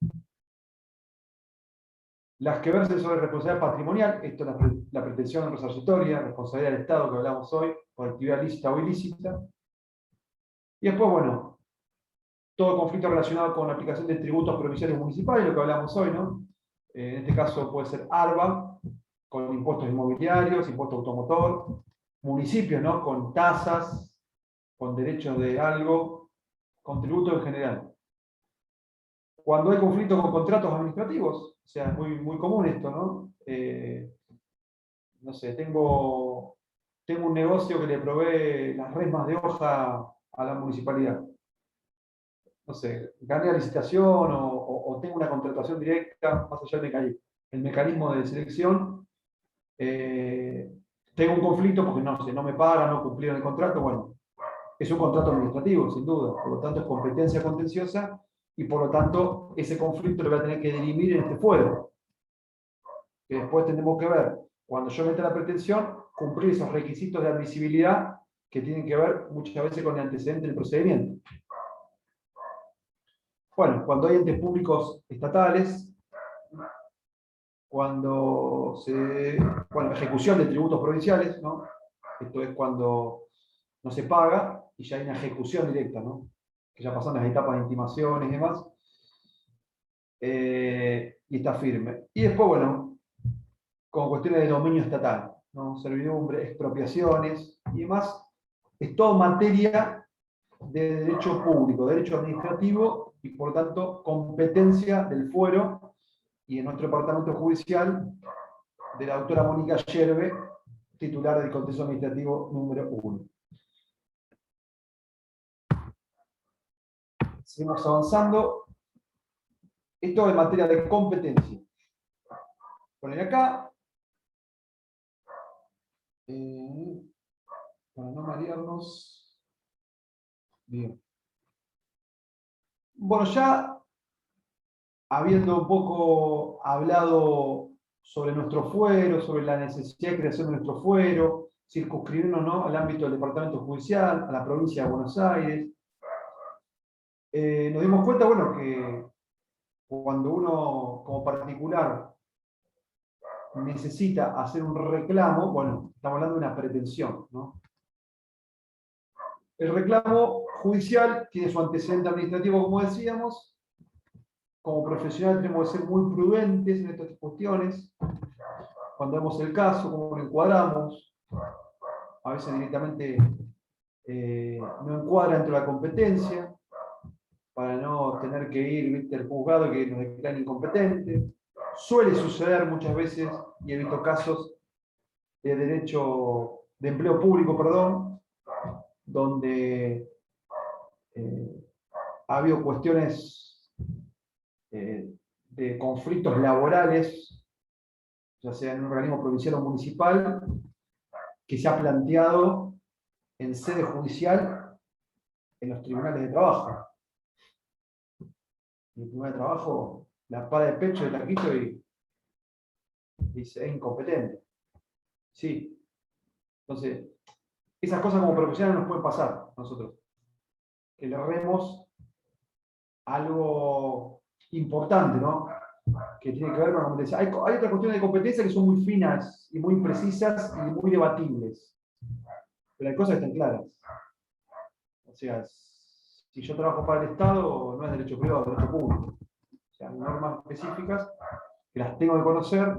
las que versen sobre responsabilidad patrimonial, esto es la pretensión resarcitoria, responsabilidad del Estado que hablamos hoy, por actividad lícita o ilícita. Y después, bueno, todo conflicto relacionado con la aplicación de tributos provinciales municipales, lo que hablamos hoy, ¿no? En este caso puede ser ARBA, con impuestos inmobiliarios, impuesto automotor, municipios, ¿no? Con tasas, con derechos de algo, con tributos en general. Cuando hay conflicto con contratos administrativos, o sea, es muy común esto, ¿no? No sé, tengo un negocio que le provee las resmas de hoja a la municipalidad. No sé, gané la licitación o tengo una contratación directa, más allá del mecanismo de selección, tengo un conflicto porque no sé, no me pagan, no cumplieron el contrato, bueno, es un contrato administrativo, sin duda, por lo tanto es competencia contenciosa y por lo tanto ese conflicto lo voy a tener que dirimir en este fuero, que después tendremos que ver, cuando yo meta la pretensión, cumplir esos requisitos de admisibilidad que tienen que ver muchas veces con el antecedente del procedimiento. Bueno, cuando hay entes públicos estatales, cuando ejecución de tributos provinciales, ¿no? Esto es cuando no se paga y ya hay una ejecución directa, ¿no? Que ya pasan las etapas de intimaciones y demás, y está firme. Y después, bueno, con cuestiones de dominio estatal, ¿no? Servidumbre, expropiaciones y demás, es todo materia de derecho público, derecho administrativo y por lo tanto competencia del fuero y en nuestro departamento judicial de la doctora Mónica Yerbe, titular del Contencioso Administrativo número 1. Seguimos avanzando. Esto en materia de competencia. Poner acá, para no marearnos. Bien. Bueno, ya habiendo un poco hablado sobre nuestro fuero, sobre la necesidad de creación de nuestro fuero, circunscribirnos, ¿no?, al ámbito del departamento judicial, a la provincia de Buenos Aires, nos dimos cuenta, bueno, que cuando uno como particular necesita hacer un reclamo, bueno, estamos hablando de una pretensión, ¿no? El reclamo judicial tiene su antecedente administrativo, como decíamos. Como profesional tenemos que ser muy prudentes en estas cuestiones. Cuando vemos el caso, cómo lo encuadramos, a veces directamente no encuadra dentro de la competencia, para no tener que ir, ¿viste?, al juzgado que nos declaren incompetentes. Suele suceder muchas veces, y he visto casos de derecho, de empleo público, perdón, donde ha habido cuestiones de conflictos laborales, ya sea en un organismo provincial o municipal, que se ha planteado en sede judicial en los tribunales de trabajo. En el tribunal de trabajo, la espada de pecho de taquito y dice, es incompetente. Sí. Entonces, esas cosas como profesionales nos pueden pasar a nosotros. Que le erremos algo importante, ¿no? Que tiene que ver con la competencia. Hay otras cuestiones de competencia que son muy finas y muy precisas y muy debatibles. Pero hay cosas que están claras. O sea, si yo trabajo para el Estado, no es derecho privado, es derecho público. O sea, hay normas específicas que las tengo que conocer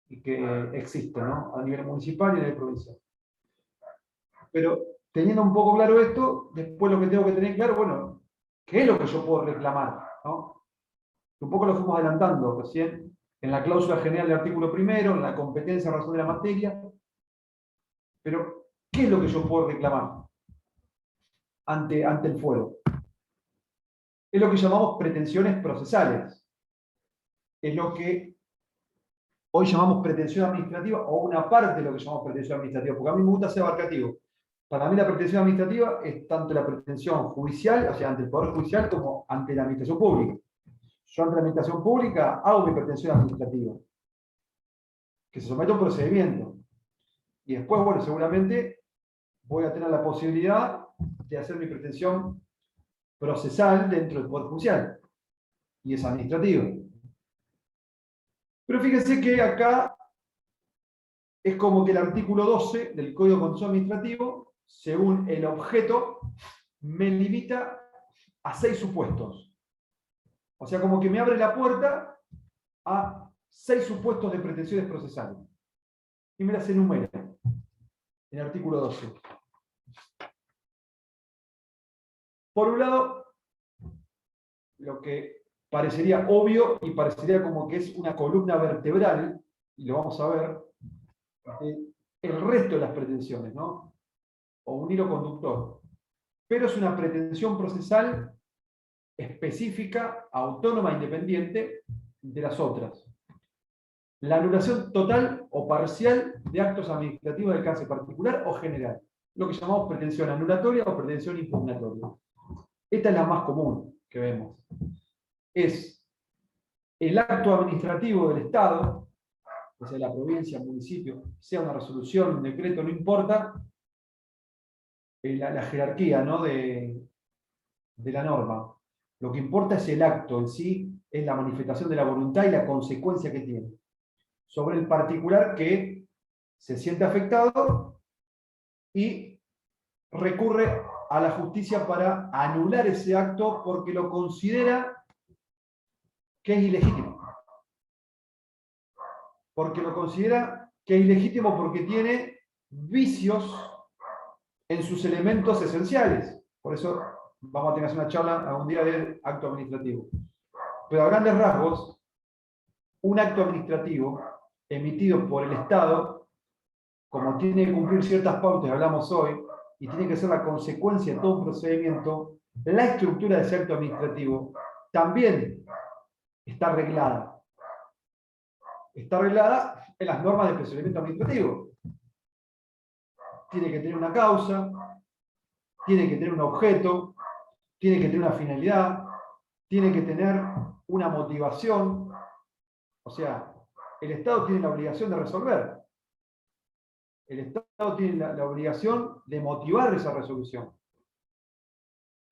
y que existen, ¿no?, a nivel municipal y a nivel provincial. Pero teniendo un poco claro esto, después lo que tengo que tener claro, bueno, ¿qué es lo que yo puedo reclamar?, ¿no? Un poco lo fuimos adelantando recién en la cláusula general del artículo primero, en la competencia en razón de la materia. Pero, ¿qué es lo que yo puedo reclamar ante el fuero? Es lo que llamamos pretensiones procesales. Es lo que hoy llamamos pretensión administrativa, o una parte de lo que llamamos pretensión administrativa, porque a mí me gusta ser abarcativo. Para mí la pretensión administrativa es tanto la pretensión judicial, o sea, ante el Poder Judicial, como ante la Administración Pública. Yo ante la Administración Pública hago mi pretensión administrativa, que se somete a un procedimiento. Y después, bueno, seguramente voy a tener la posibilidad de hacer mi pretensión procesal dentro del Poder Judicial. Y es administrativa. Pero fíjense que acá es como que el artículo 12 del Código de Contencioso Administrativo, según el objeto, me limita a 6 supuestos. O sea, como que me abre la puerta a 6 supuestos de pretensiones procesales. Y me las enumera en el artículo 12. Por un lado, lo que parecería obvio y parecería como que es una columna vertebral, y lo vamos a ver, el resto de las pretensiones, ¿no? O un hilo conductor. Pero es una pretensión procesal específica, autónoma, independiente de las otras. La anulación total o parcial de actos administrativos de alcance particular o general, lo que llamamos pretensión anulatoria o pretensión impugnatoria. Esta es la más común que vemos. Es el acto administrativo del Estado, que sea la provincia, el municipio, sea una resolución, un decreto, no importa, la jerarquía, ¿no?, de la norma. Lo que importa es el acto en sí, es la manifestación de la voluntad y la consecuencia que tiene sobre el particular que se siente afectado y recurre a la justicia para anular ese acto porque lo considera que es ilegítimo. Porque lo considera que es ilegítimo porque tiene vicios en sus elementos esenciales. Por eso vamos a tener una charla algún día del acto administrativo. Pero a grandes rasgos, un acto administrativo emitido por el Estado, como tiene que cumplir ciertas pautas que hablamos hoy, y tiene que ser la consecuencia de todo un procedimiento, la estructura de ese acto administrativo también está arreglada. Está arreglada en las normas de procedimiento administrativo. Tiene que tener una causa, tiene que tener un objeto, tiene que tener una finalidad, tiene que tener una motivación. O sea, el Estado tiene la obligación de resolver. El Estado tiene la obligación de motivar esa resolución.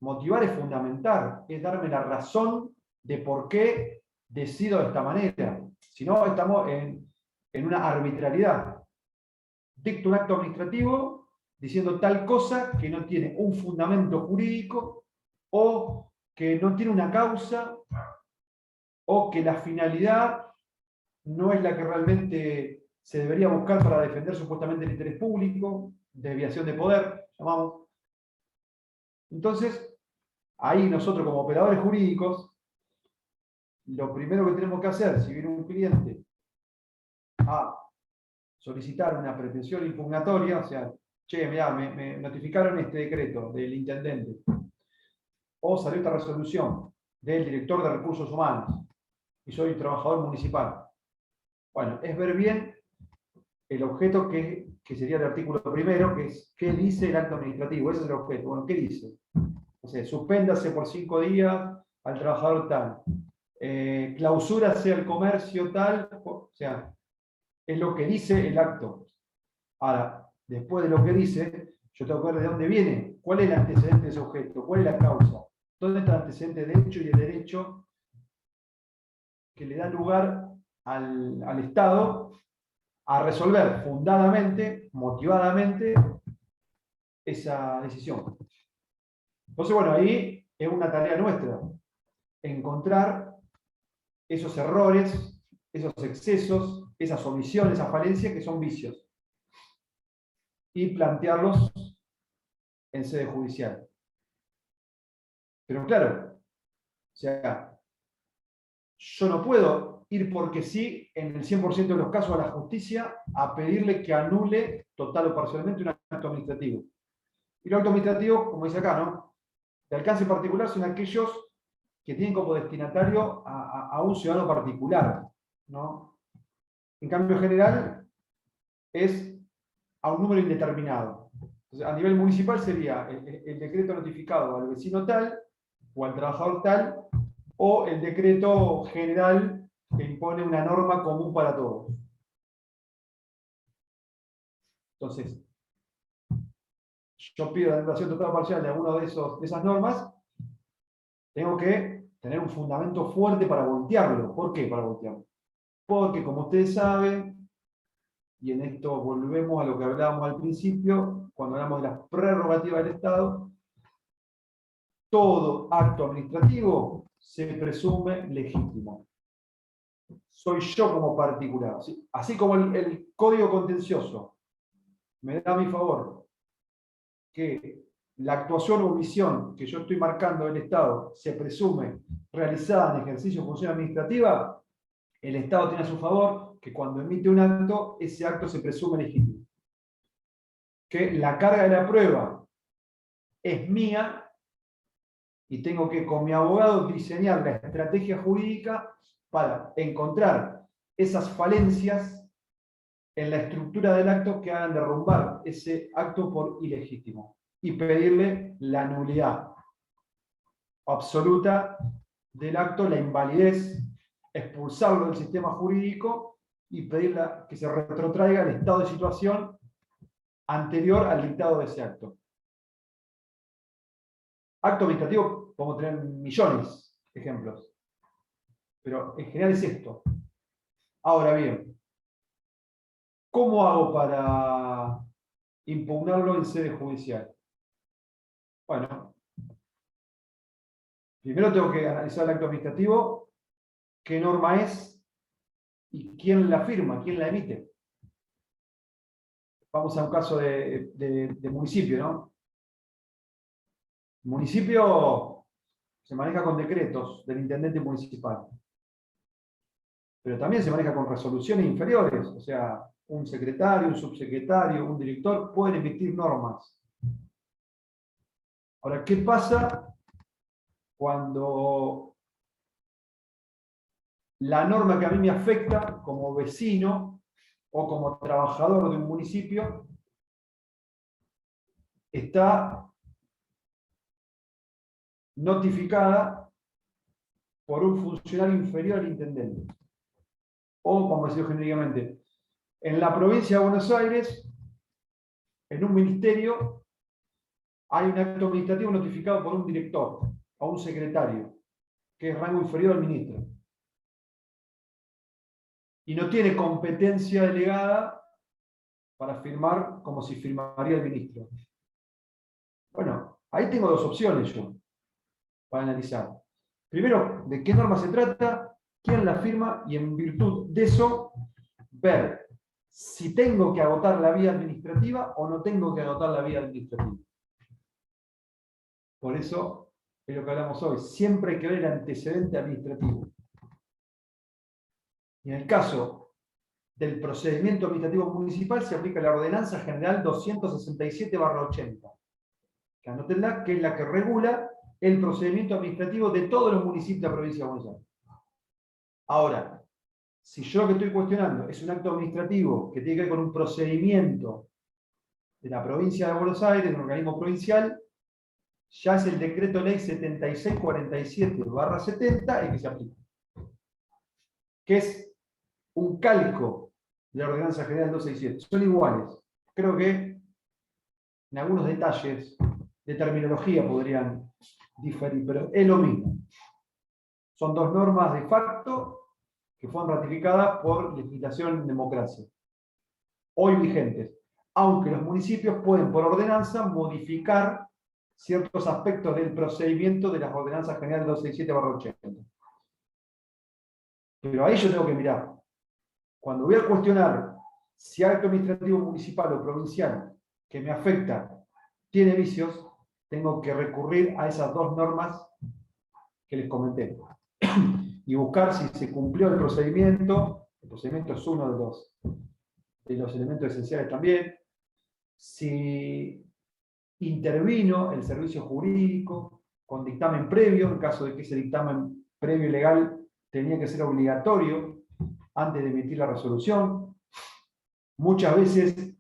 Motivar es fundamental, es darme la razón de por qué decido de esta manera. Si no, estamos en una arbitrariedad. Dicto un acto administrativo diciendo tal cosa que no tiene un fundamento jurídico o que no tiene una causa o que la finalidad no es la que realmente se debería buscar para defender supuestamente el interés público, desviación de poder, llamamos. Entonces, ahí nosotros como operadores jurídicos, lo primero que tenemos que hacer, si viene un cliente a solicitar una pretensión impugnatoria, o sea, che, mirá, me notificaron este decreto del intendente, o salió esta resolución del director de recursos humanos, y soy trabajador municipal. Bueno, es ver bien el objeto que sería el artículo primero, que es ¿qué dice el acto administrativo? Ese es el objeto. Bueno, ¿qué dice? O sea, suspéndase por 5 días al trabajador tal. Clausúrase el comercio tal. O sea, es lo que dice el acto. Ahora, después de lo que dice, yo tengo que ver de dónde viene. ¿Cuál es el antecedente de ese objeto? ¿Cuál es la causa? ¿Dónde está el antecedente del hecho y el derecho que le da lugar al Estado a resolver fundadamente, motivadamente, esa decisión? Entonces, bueno, ahí es una tarea nuestra, encontrar esos errores, esos excesos, esas omisiones, esas falencias que son vicios, y plantearlos en sede judicial. Pero claro, o sea, yo no puedo ir porque sí, en el 100% de los casos, a la justicia a pedirle que anule total o parcialmente un acto administrativo. Y los actos administrativos, como dice acá, ¿no?, de alcance particular son aquellos que tienen como destinatario a un ciudadano particular, ¿no? En cambio general es a un número indeterminado. Entonces, a nivel municipal sería el decreto notificado al vecino tal o al trabajador tal, o el decreto general que impone una norma común para todos. Entonces, yo pido la anulación total o parcial de alguna de esas normas, tengo que tener un fundamento fuerte para voltearlo. ¿Por qué para voltearlo? Porque, como ustedes saben, y en esto volvemos a lo que hablábamos al principio, cuando hablamos de las prerrogativas del Estado, todo acto administrativo se presume legítimo. Soy yo como particular. ¿Sí? Así como el código contencioso me da a mi favor que la actuación o omisión que yo estoy marcando del Estado se presume realizada en ejercicio de función administrativa, el Estado tiene a su favor que cuando emite un acto, ese acto se presume legítimo. Que la carga de la prueba es mía y tengo que, con mi abogado, diseñar la estrategia jurídica para encontrar esas falencias en la estructura del acto que hagan derrumbar ese acto por ilegítimo y pedirle la nulidad absoluta del acto, la invalidez, expulsarlo del sistema jurídico y pedirle que se retrotraiga al estado de situación anterior al dictado de ese acto. Acto administrativo, podemos tener millones de ejemplos, pero en general es esto. Ahora bien, ¿cómo hago para impugnarlo en sede judicial? Bueno, primero tengo que analizar el acto administrativo, qué norma es y quién la firma, quién la emite. Vamos a un caso de municipio, ¿no? El municipio se maneja con decretos del intendente municipal, pero también se maneja con resoluciones inferiores, o sea, un secretario, un subsecretario, un director pueden emitir normas. Ahora, ¿qué pasa cuando la norma que a mí me afecta como vecino o como trabajador de un municipio está notificada por un funcionario inferior al intendente? O, como decirlo genéricamente, en la provincia de Buenos Aires, en un ministerio, hay un acto administrativo notificado por un director o un secretario, que es rango inferior al ministro. Y no tiene competencia delegada para firmar como si firmaría el ministro. Bueno, ahí tengo dos opciones yo para analizar. Primero, de qué norma se trata, quién la firma y en virtud de eso, ver si tengo que agotar la vía administrativa o no tengo que agotar la vía administrativa. Por eso es lo que hablamos hoy. Siempre hay que ver el antecedente administrativo. Y en el caso del procedimiento administrativo municipal se aplica la Ordenanza General 267/80. Que anótenla, que es la que regula el procedimiento administrativo de todos los municipios de la provincia de Buenos Aires. Ahora, si yo lo que estoy cuestionando es un acto administrativo que tiene que ver con un procedimiento de la provincia de Buenos Aires, de un organismo provincial, ya es el decreto ley 7647/70 el que se aplica. Que es un calco de la Ordenanza General 267. Son iguales. Creo que en algunos detalles de terminología podrían diferir, pero es lo mismo. Son dos normas de facto que fueron ratificadas por legislación en democracia, hoy vigentes, aunque los municipios pueden por ordenanza modificar ciertos aspectos del procedimiento de las ordenanzas generales 267/80. Pero ahí yo tengo que mirar. Cuando voy a cuestionar si acto administrativo municipal o provincial que me afecta tiene vicios, tengo que recurrir a esas dos normas que les comenté y buscar si se cumplió el procedimiento. El procedimiento es uno de los elementos esenciales también. Si intervino el servicio jurídico con dictamen previo, en caso de que ese dictamen previo y legal tenía que ser obligatorio antes de emitir la resolución. Muchas veces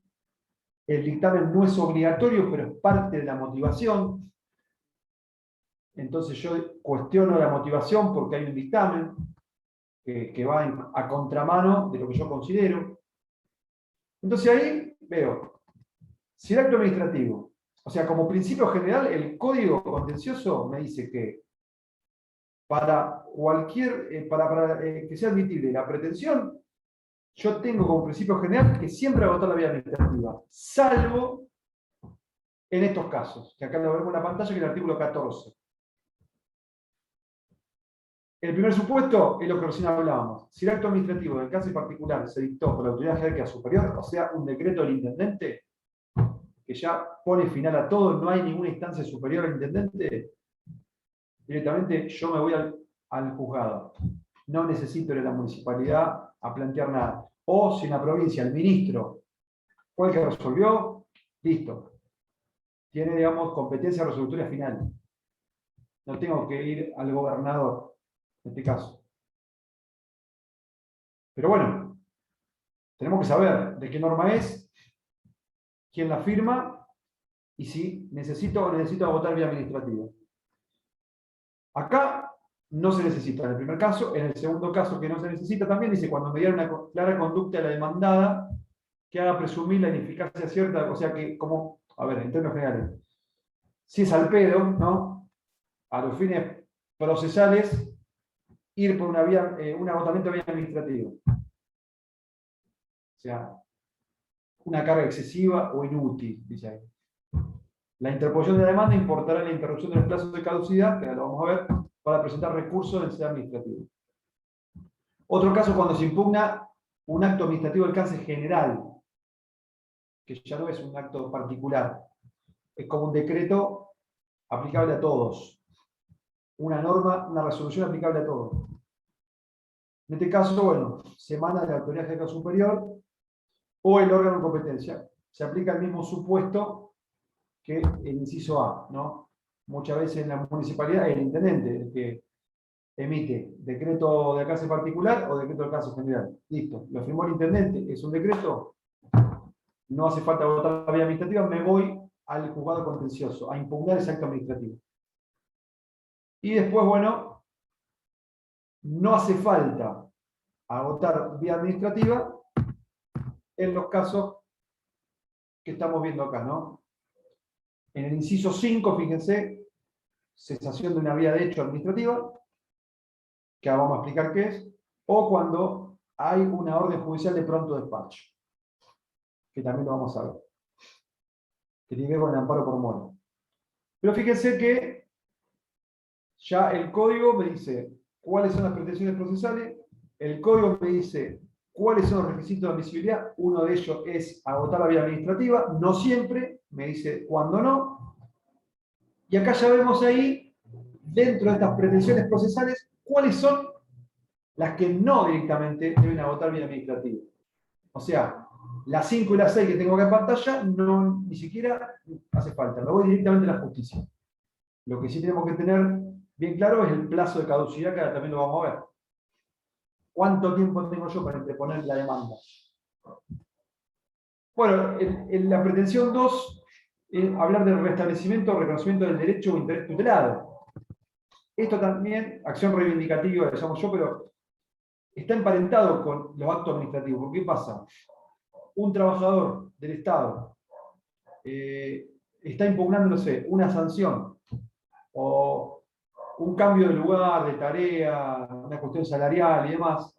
el dictamen no es obligatorio, pero es parte de la motivación. Entonces yo cuestiono la motivación porque hay un dictamen que va a contramano de lo que yo considero. Entonces ahí veo, si el acto administrativo, o sea, como principio general, el código contencioso me dice que para que sea admitible la pretensión, yo tengo como principio general que siempre agotar la vía administrativa, salvo en estos casos, que acá lo vemos en la pantalla, que es el artículo 14. El primer supuesto es lo que recién hablábamos. Si el acto administrativo del caso en particular se dictó por la autoridad jerárquica superior, o sea, un decreto del intendente, que ya pone final a todo, no hay ninguna instancia superior al intendente, directamente yo me voy al juzgado. No necesito ir a la municipalidad a plantear nada. O si en la provincia el ministro fue el que resolvió, listo. Tiene, digamos, competencia resolutoria final. No tengo que ir al gobernador, en este caso. Pero bueno, tenemos que saber de qué norma es, quién la firma y si necesito o necesito agotar vía administrativa. Acá no se necesita en el primer caso. En el segundo caso, que no se necesita también, dice cuando mediara una clara conducta de la demandada que haga presumir la ineficacia cierta, o sea que, como, a ver, en términos generales, si es al pedo, ¿no? A los fines procesales, ir por una vía, un agotamiento de vía administrativa. O sea, una carga excesiva o inútil, dice ahí. La interposición de la demanda importará la interrupción del plazo de caducidad, que ahora lo vamos a ver, para presentar recursos del sede administrativo. Otro caso cuando se impugna un acto administrativo de alcance general, que ya no es un acto particular, es como un decreto aplicable a todos, una norma, una resolución aplicable a todos. En este caso, bueno, se emana de la autoridad jerárquica superior o el órgano de competencia. Se aplica el mismo supuesto que el inciso A, ¿no? Muchas veces en la municipalidad es el intendente el que emite decreto de alcance particular o decreto de alcance general. Listo, lo firmó el intendente, es un decreto, no hace falta votar la vía administrativa, me voy al juzgado contencioso a impugnar ese acto administrativo. Y después, bueno, no hace falta agotar vía administrativa en los casos que estamos viendo acá, ¿no? En el inciso 5, fíjense, cesación de una vía de hecho administrativa, que ahora vamos a explicar qué es, o cuando hay una orden judicial de pronto despacho, que también lo vamos a ver, que tiene que ver con el amparo por mora. Pero fíjense que ya el código me dice cuáles son las pretensiones procesales, el código me dice cuáles son los requisitos de admisibilidad, uno de ellos es agotar la vía administrativa, no siempre, me dice cuándo no, y acá ya vemos ahí, dentro de estas pretensiones procesales, cuáles son las que no directamente deben agotar vía administrativa. O sea, las 5 y las 6 que tengo acá en pantalla, no, ni siquiera hace falta, me voy directamente a la justicia. Lo que sí tenemos que tener bien claro es el plazo de caducidad, que ahora también lo vamos a ver. ¿Cuánto tiempo tengo yo para interponer la demanda? Bueno, en la pretensión 2, hablar del restablecimiento o reconocimiento del derecho o interés tutelado. Esto también, acción reivindicativa, le llamo yo, pero está emparentado con los actos administrativos. ¿Por qué pasa? Un trabajador del Estado está impugnando, no sé, una sanción o un cambio de lugar, de tarea, una cuestión salarial y demás.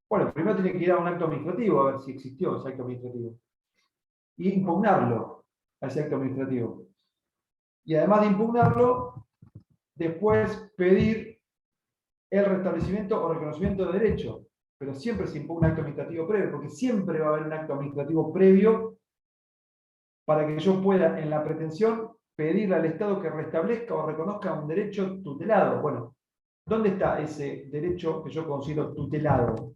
Bueno, primero tiene que ir a un acto administrativo a ver si existió ese acto administrativo. Y impugnarlo a ese acto administrativo. Y además de impugnarlo, después pedir el restablecimiento o reconocimiento de derecho. Pero siempre se impugna un acto administrativo previo, porque siempre va a haber un acto administrativo previo para que yo pueda, en la pretensión, pedirle al Estado que restablezca o reconozca un derecho tutelado. Bueno, ¿dónde está ese derecho que yo considero tutelado?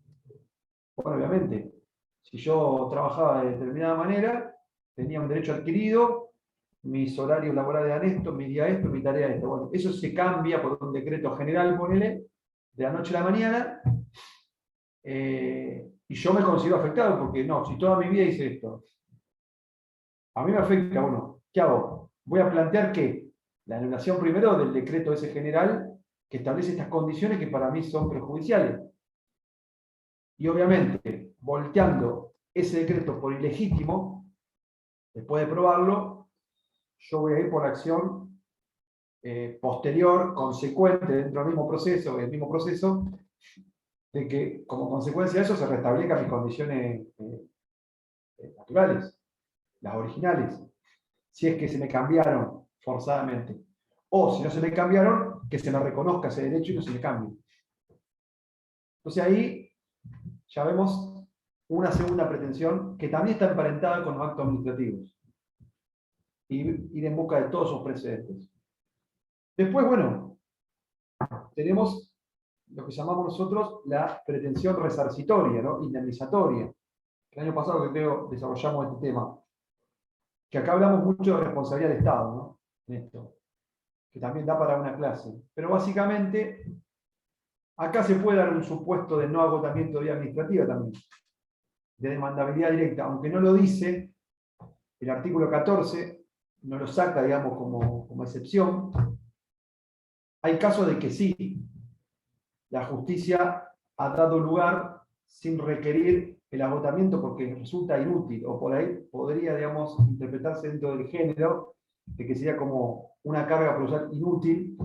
Bueno, obviamente, si yo trabajaba de determinada manera, tenía un derecho adquirido, mis horarios laborales eran esto, mi día esto, mi tarea esto. Bueno, eso se cambia por un decreto general, ponele, de la noche a la mañana, y yo me considero afectado porque no, si toda mi vida hice esto, a mí me afecta, bueno, ¿qué hago? Voy a plantear que la anulación primero del decreto ese general que establece estas condiciones que para mí son perjudiciales. Y obviamente, volteando ese decreto por ilegítimo, después de probarlo, yo voy a ir por la acción posterior, consecuente dentro del mismo proceso, de que como consecuencia de eso se restablezcan mis condiciones naturales, las originales, si es que se me cambiaron forzadamente. O si no se me cambiaron, que se me reconozca ese derecho y no se me cambie. Entonces ahí ya vemos una segunda pretensión que también está emparentada con los actos administrativos y ir en busca de todos esos precedentes. Después, bueno, tenemos lo que llamamos nosotros la pretensión resarcitoria, ¿no? Indemnizatoria. El año pasado que creo desarrollamos este tema, que acá hablamos mucho de responsabilidad del Estado, ¿no? En esto, que también da para una clase. Pero básicamente, acá se puede dar un supuesto de no agotamiento de vía administrativa también, de demandabilidad directa, aunque no lo dice, el artículo 14 no lo saca, digamos, como excepción. Hay casos de que sí, la justicia ha dado lugar sin requerir el agotamiento porque resulta inútil, o por ahí podría, digamos, interpretarse dentro del género, de que sería como una carga procesal inútil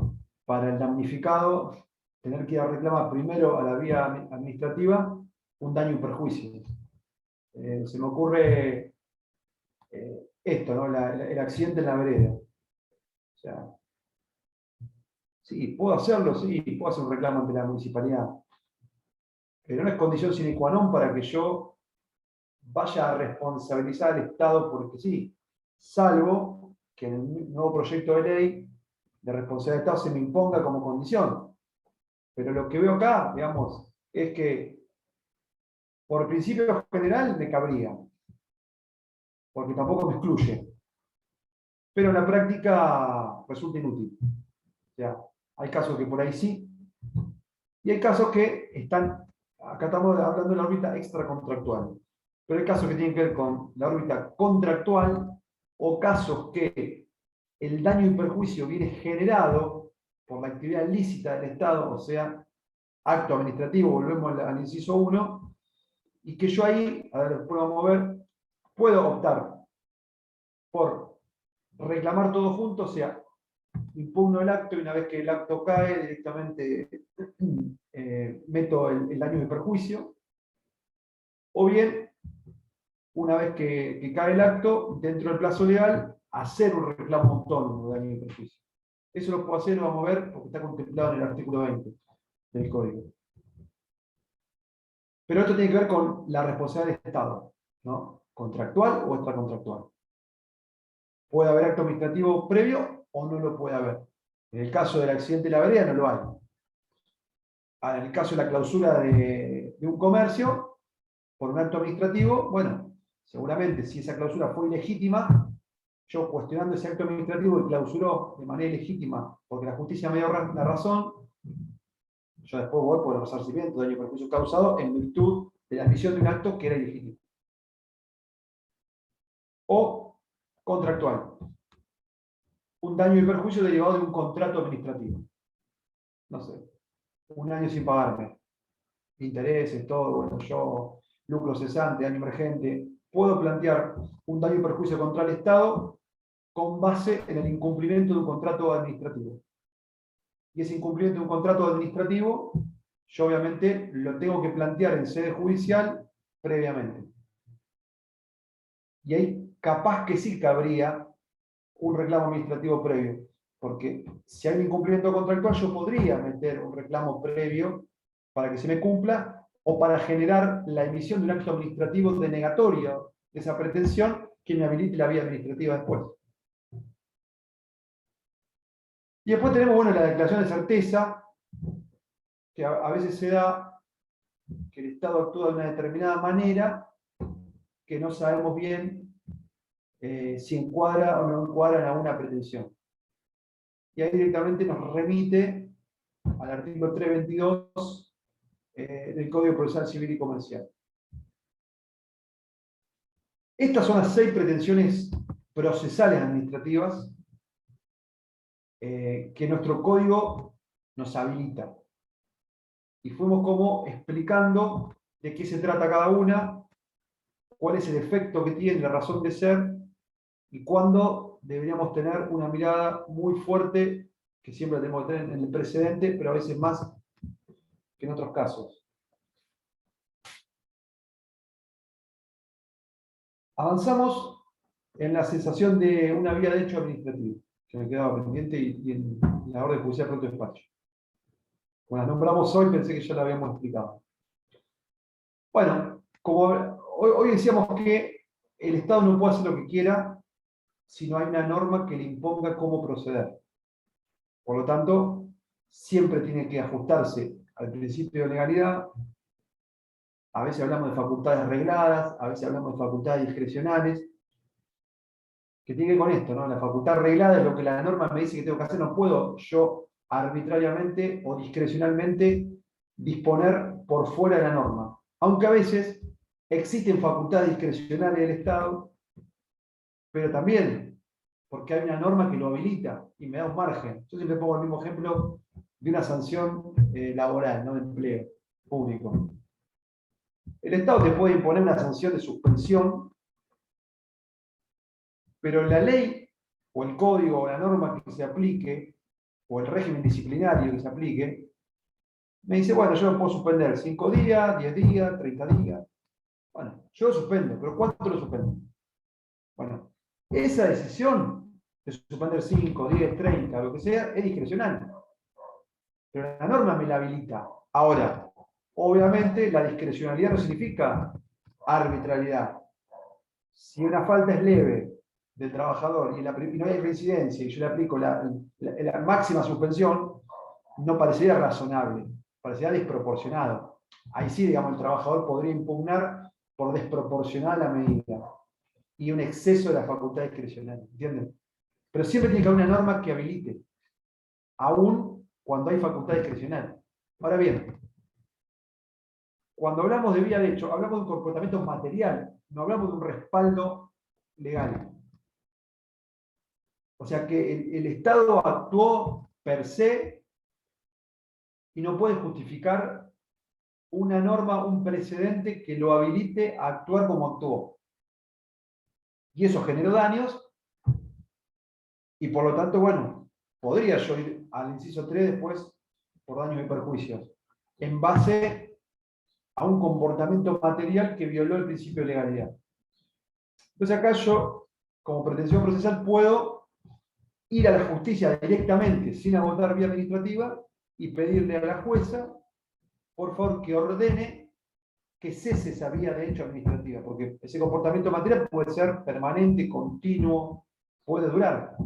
para el damnificado tener que ir a reclamar primero a la vía administrativa un daño y perjuicio. Se me ocurre esto, ¿no? El accidente en la vereda. O sea, sí, puedo hacerlo, sí, puedo hacer un reclamo ante la municipalidad, pero no es condición sine qua non para que yo vaya a responsabilizar al Estado porque sí, salvo que en el nuevo proyecto de ley de responsabilidad del Estado se me imponga como condición. Pero lo que veo acá, digamos, es que por principio general me cabría, porque tampoco me excluye, pero en la práctica resulta inútil. O sea, hay casos que por ahí sí, y hay casos que están, acá estamos hablando de la órbita extracontractual, pero hay casos que tienen que ver con la órbita contractual o casos que el daño y perjuicio viene generado por la actividad lícita del Estado, o sea, acto administrativo, volvemos al inciso 1, y que yo ahí, a ver, después vamos a ver, puedo optar por reclamar todo junto, o sea, impugno el acto y una vez que el acto cae, directamente meto el daño y perjuicio, o bien, una vez que cae el acto, dentro del plazo legal, hacer un reclamo autónomo de daño y perjuicio. Eso lo puedo hacer, lo vamos a ver, porque está contemplado en el artículo 20 del Código. Pero esto tiene que ver con la responsabilidad del Estado, ¿no? Contractual o extracontractual. Puede haber acto administrativo previo o no lo puede haber. En el caso del accidente de la vereda no lo hay. En el caso de la clausura de un comercio, por un acto administrativo, bueno, seguramente si esa clausura fue ilegítima, yo cuestionando ese acto administrativo que clausuró de manera ilegítima porque la justicia me dio la razón, yo después voy por el resarcimiento, daño y perjuicio causado en virtud de la emisión de un acto que era ilegítimo. O contractual. Un daño y perjuicio derivado de un contrato administrativo. No sé, un año sin pagarme. Intereses, todo, bueno, yo, lucro cesante, año emergente. Puedo plantear un daño y perjuicio contra el Estado con base en el incumplimiento de un contrato administrativo. Y ese incumplimiento de un contrato administrativo, yo obviamente lo tengo que plantear en sede judicial previamente. Y ahí capaz que sí cabría un reclamo administrativo previo, porque si hay un incumplimiento contractual yo podría meter un reclamo previo para que se me cumpla o para generar la emisión de un acto administrativo denegatorio de esa pretensión que me habilite la vía administrativa después. Y después tenemos, bueno, la declaración de certeza, que a veces se da que el Estado actúa de una determinada manera que no sabemos bien si encuadra o no encuadra en alguna pretensión. Y ahí directamente nos remite al artículo 322 del Código Procesal Civil y Comercial. Estas son las 6 pretensiones procesales administrativas que nuestro código nos habilita. Y fuimos como explicando de qué se trata cada una, cuál es el efecto que tiene, la razón de ser, y cuándo deberíamos tener una mirada muy fuerte, que siempre tenemos que tener en el precedente, pero a veces más que en otros casos. Avanzamos en la cesación de una vía de hecho administrativo, que me quedaba pendiente, y en la orden judicial pronto despacho. Cuando las nombramos hoy pensé que ya la habíamos explicado. Bueno, como hoy decíamos que el Estado no puede hacer lo que quiera si no hay una norma que le imponga cómo proceder. Por lo tanto, siempre tiene que ajustarse al principio de legalidad. A veces hablamos de facultades regladas, a veces hablamos de facultades discrecionales, que tiene que ver con esto, ¿no? La facultad reglada es lo que la norma me dice que tengo que hacer. No puedo yo arbitrariamente o discrecionalmente disponer por fuera de la norma. Aunque a veces existen facultades discrecionales del Estado, pero también porque hay una norma que lo habilita y me da un margen. Yo siempre pongo el mismo ejemplo de una sanción laboral, no de empleo público. El Estado te puede imponer una sanción de suspensión, pero la ley o el código o la norma que se aplique, o el régimen disciplinario que se aplique, me dice, bueno, yo lo puedo suspender 5 días, 10 días, 30 días. Bueno, yo lo suspendo, pero ¿cuánto lo suspendo? Bueno, esa decisión de suspender 5, 10, 30, lo que sea, es discrecional. Pero la norma me la habilita. Ahora, obviamente, la discrecionalidad no significa arbitrariedad. Si una falta es leve del trabajador y no hay reincidencia y yo le aplico la máxima suspensión, no parecería razonable, parecería desproporcionado. Ahí sí, digamos, el trabajador podría impugnar por desproporcionada la medida y un exceso de la facultad discrecional, ¿entienden? Pero siempre tiene que haber una norma que habilite, aún cuando hay facultad discrecional. Ahora bien, cuando hablamos de vía de hecho, hablamos de un comportamiento material, no hablamos de un respaldo legal. O sea que el Estado actuó per se y no puede justificar una norma, un precedente que lo habilite a actuar como actuó. Y eso generó daños y por lo tanto, bueno, podría yo ir al inciso 3 después por daños y perjuicios, en base a un comportamiento material que violó el principio de legalidad. Entonces acá yo, como pretensión procesal, puedo ir a la justicia directamente, sin agotar vía administrativa, y pedirle a la jueza, por favor, que ordene que cese esa vía de hecho administrativa, porque ese comportamiento material puede ser permanente, continuo, puede durar.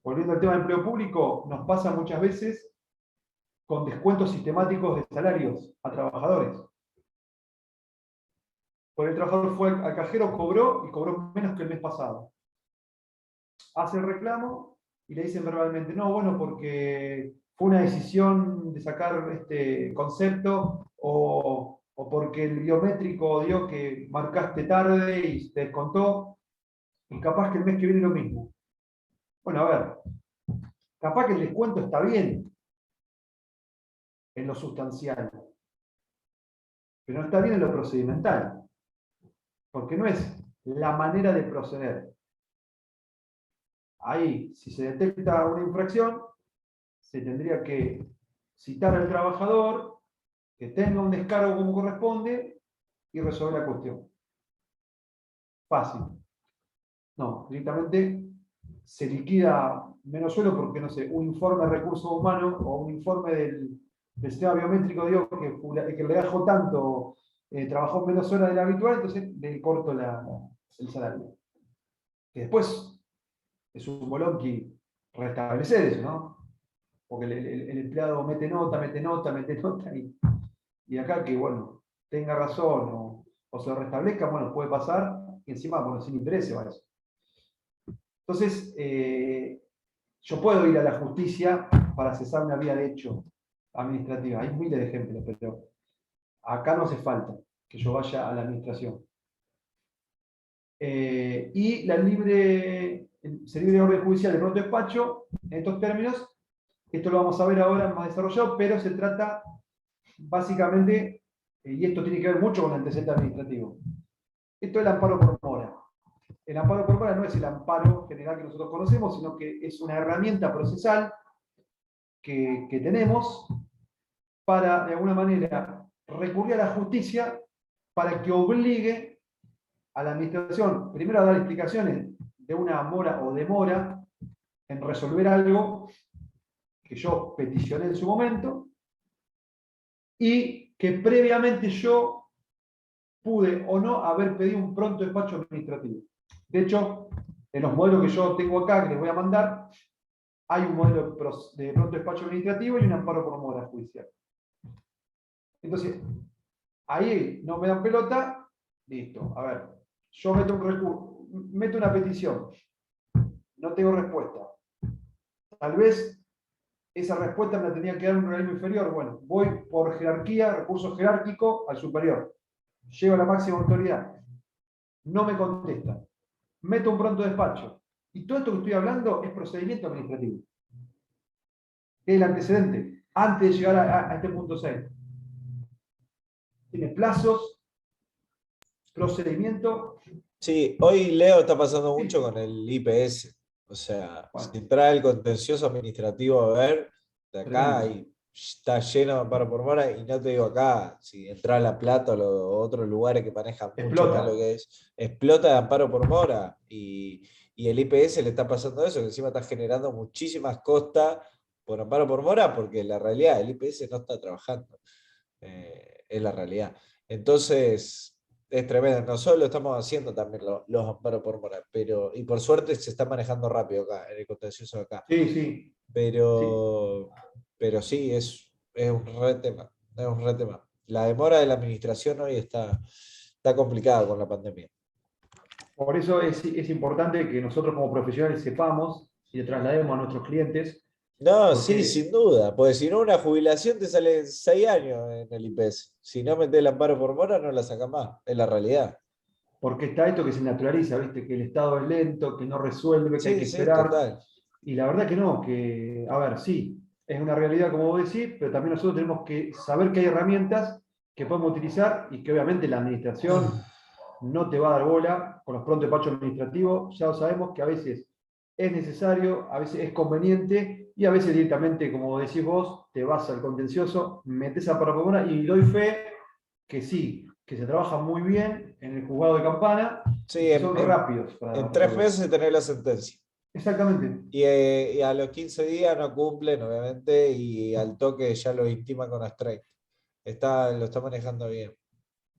Volviendo al tema del empleo público, nos pasa muchas veces con descuentos sistemáticos de salarios a trabajadores. Porque el trabajador fue al cajero, cobró y cobró menos que el mes pasado. Hace el reclamo y le dicen verbalmente, no, bueno, porque fue una decisión de sacar este concepto o porque el biométrico dio que marcaste tarde y te descontó, y capaz que el mes que viene lo mismo. Bueno, a ver, capaz que el descuento está bien en lo sustancial, pero no está bien en lo procedimental, porque no es la manera de proceder. Ahí, si se detecta una infracción, se tendría que citar al trabajador, que tenga un descargo como corresponde y resolver la cuestión. Fácil. No, directamente se liquida menos sueldo porque, no sé, un informe de recursos humanos o un informe del sistema biométrico dio que le dejó tanto, trabajó menos horas de la habitual, entonces le corto el salario. Que después es un bolonqui restablecer eso, ¿no? Porque el empleado mete nota, y acá que, bueno, tenga razón o se restablezca, bueno, puede pasar, y encima, bueno, sin interés va eso. Entonces, yo puedo ir a la justicia para cesar una vía de hecho, administrativa. Hay miles de ejemplos, pero acá no hace falta que yo vaya a la administración. Y se libre orden judicial de pronto despacho, en estos términos, esto lo vamos a ver ahora más desarrollado, pero se trata básicamente, y esto tiene que ver mucho con el antecedente administrativo, esto es el amparo por mora. El amparo por mora no es el amparo general que nosotros conocemos, sino que es una herramienta procesal que tenemos para, de alguna manera, recurrir a la justicia para que obligue a la administración, primero a dar explicaciones de una mora o demora en resolver algo que yo peticioné en su momento y que previamente yo pude o no haber pedido un pronto despacho administrativo. De hecho, en los modelos que yo tengo acá, que les voy a mandar, hay un modelo de pronto despacho administrativo y un amparo por mora judicial. Entonces, ahí no me dan pelota, listo. A ver, yo meto un recurso, meto una petición, no tengo respuesta. Tal vez esa respuesta me la tenía que dar un organismo inferior. Bueno, voy por jerarquía, recurso jerárquico al superior. Llego a la máxima autoridad. No me contesta. Meto un pronto despacho. Y todo esto que estoy hablando es procedimiento administrativo. Es el antecedente, antes de llegar a este punto 6. Tiene plazos, procedimiento. Sí, hoy Leo está pasando Sí. mucho con el IPS. O sea, Bueno, si entra el contencioso administrativo a ver, de acá tremendo. y está lleno de amparo por mora, y no te digo acá, si entra a La Plata o otros lugares que manejan mucho más lo Explota. que es, explota de amparo por mora. Y el IPS le está pasando eso, que encima está generando muchísimas costas por amparo por mora, porque la realidad, el IPS no está trabajando. Es la realidad. Entonces, es tremendo. Nosotros lo estamos haciendo también los amparos por mora, pero, y por suerte se está manejando rápido acá, en el contencioso de acá. Sí, sí, sí. Pero, pero sí, es un re tema. Es un re tema. La demora de la administración hoy está complicada con la pandemia. Por eso es importante que nosotros como profesionales sepamos y le traslademos a nuestros clientes, No, sí, porque, sin duda, porque si no, una jubilación te sale 6 años en el IPS. Si no metes el amparo por mora, no la sacas más. Es la realidad. porque está esto que se naturaliza, ¿viste? Que el Estado es lento, que no resuelve, que hay Sí, que sí, esperar. total. Y la verdad que no, que, a ver, sí, es una realidad como vos decís, pero también nosotros tenemos que saber que hay herramientas que podemos utilizar y que obviamente la administración no te va a dar bola con los pronto despachos administrativos. Ya lo sabemos que a veces es necesario, a veces es conveniente y a veces directamente, como decís vos, te vas al contencioso, metes a parapomona y doy fe que sí, que se trabaja muy bien en el juzgado de Campana y Sí, que son rápidos para en 3 resolver. meses tenés la sentencia. Exactamente, Y a los 15 días no cumplen, obviamente, y al toque ya lo intiman con Astray. Lo está manejando bien.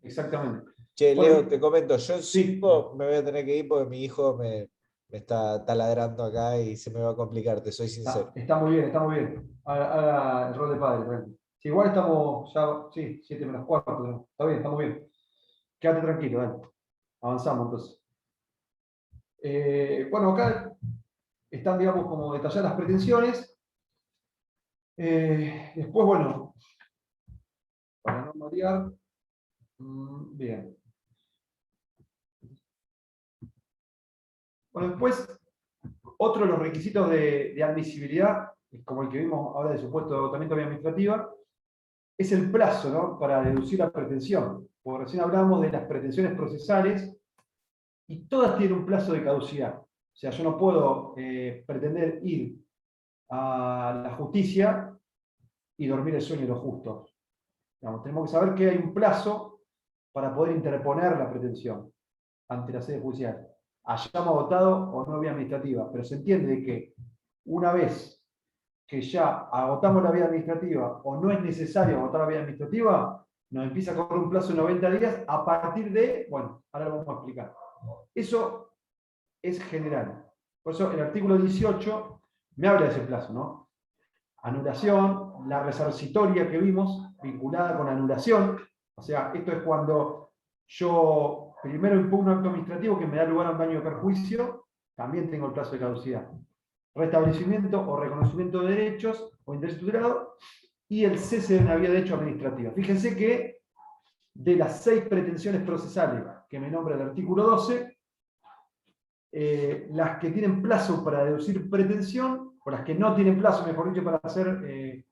exactamente. Che, Leo, te Bueno, comento, yo en sí, 5 me voy a tener que ir porque mi hijo me está taladrando acá y se me va a complicar, te soy sincero. está muy bien, está muy bien. Haga el rol de padre, tranqui. Sí, igual estamos ya, sí, 7 menos cuarto, ¿no? Está bien, está muy bien. Quédate tranquilo, dale. Avanzamos entonces. Bueno, acá están, digamos, como detalladas las pretensiones. Después, bueno, para no marear, bien. Bueno, después, otro de los requisitos de admisibilidad, como el que vimos ahora de supuesto agotamiento de vía administrativa, es el plazo, ¿no? Para deducir la pretensión. Porque recién hablamos de las pretensiones procesales y todas tienen un plazo de caducidad. O sea, yo no puedo pretender ir a la justicia y dormir el sueño de los justos. Digamos, tenemos que saber que hay un plazo para poder interponer la pretensión ante la sede judicial. Hayamos agotado o no vía administrativa, pero se entiende que una vez que ya agotamos la vía administrativa o no es necesario agotar la vía administrativa, nos empieza a correr un plazo de 90 días a partir de, bueno, ahora lo vamos a explicar. Eso es general. Por eso el artículo 18 me habla de ese plazo, ¿no? Anulación, la resarcitoria que vimos, vinculada con anulación. O sea, esto es cuando yo primero impugno un acto administrativo que me da lugar a un daño o perjuicio, también tengo el plazo de caducidad. Restablecimiento o reconocimiento de derechos o interés tutelado, y el cese de una vía de hecho administrativa. Fíjense que de las 6 pretensiones procesales que me nombra el artículo 12, las que tienen plazo para deducir pretensión, o las que no tienen plazo, mejor dicho, para hacer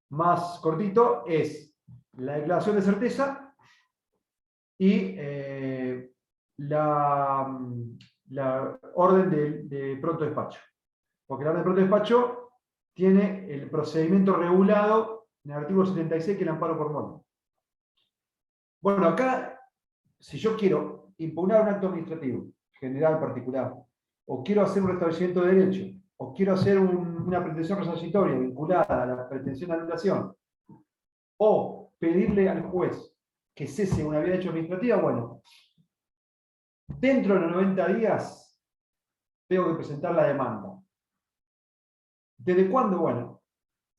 más cortito, es la declaración de certeza y la orden de pronto despacho. Porque la orden de pronto despacho tiene el procedimiento regulado en el artículo 76, que es el amparo por mora. Bueno, acá, si yo quiero impugnar un acto administrativo, general, particular, o quiero hacer un restablecimiento de derecho, o quiero hacer una pretensión resarcitoria vinculada a la pretensión de anulación, o pedirle al juez que cese una vía de hecho administrativa, bueno, dentro de los 90 días tengo que presentar la demanda. ¿Desde cuándo? Bueno,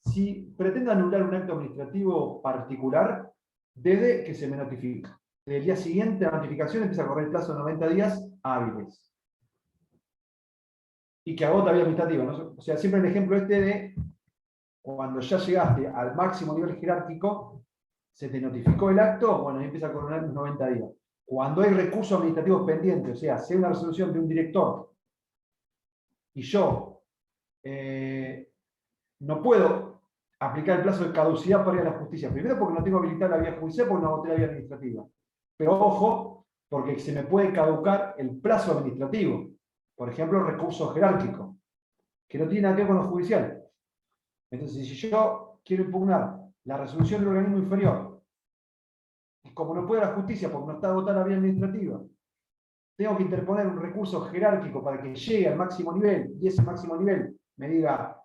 si pretendo anular un acto administrativo particular, desde que se me notifica. Desde el día siguiente a la notificación empieza a correr el plazo de 90 días hábiles. Y que agota vía administrativa, ¿no? O sea, siempre el ejemplo este de cuando ya llegaste al máximo nivel jerárquico, se te notificó el acto, bueno, ahí empieza a correr los 90 días. Cuando hay recursos administrativos pendientes, o sea, si hay una resolución de un director y yo no puedo aplicar el plazo de caducidad para ir a la justicia. Primero porque no tengo habilitada la vía judicial, porque no agoté la vía administrativa. Pero ojo, porque se me puede caducar el plazo administrativo. Por ejemplo, recurso jerárquico, que no tiene nada que ver con lo judicial. Entonces, si yo quiero impugnar la resolución del organismo inferior, y como no puedo ir a la justicia porque no está agotada la vía administrativa, tengo que interponer un recurso jerárquico para que llegue al máximo nivel, y ese máximo nivel me diga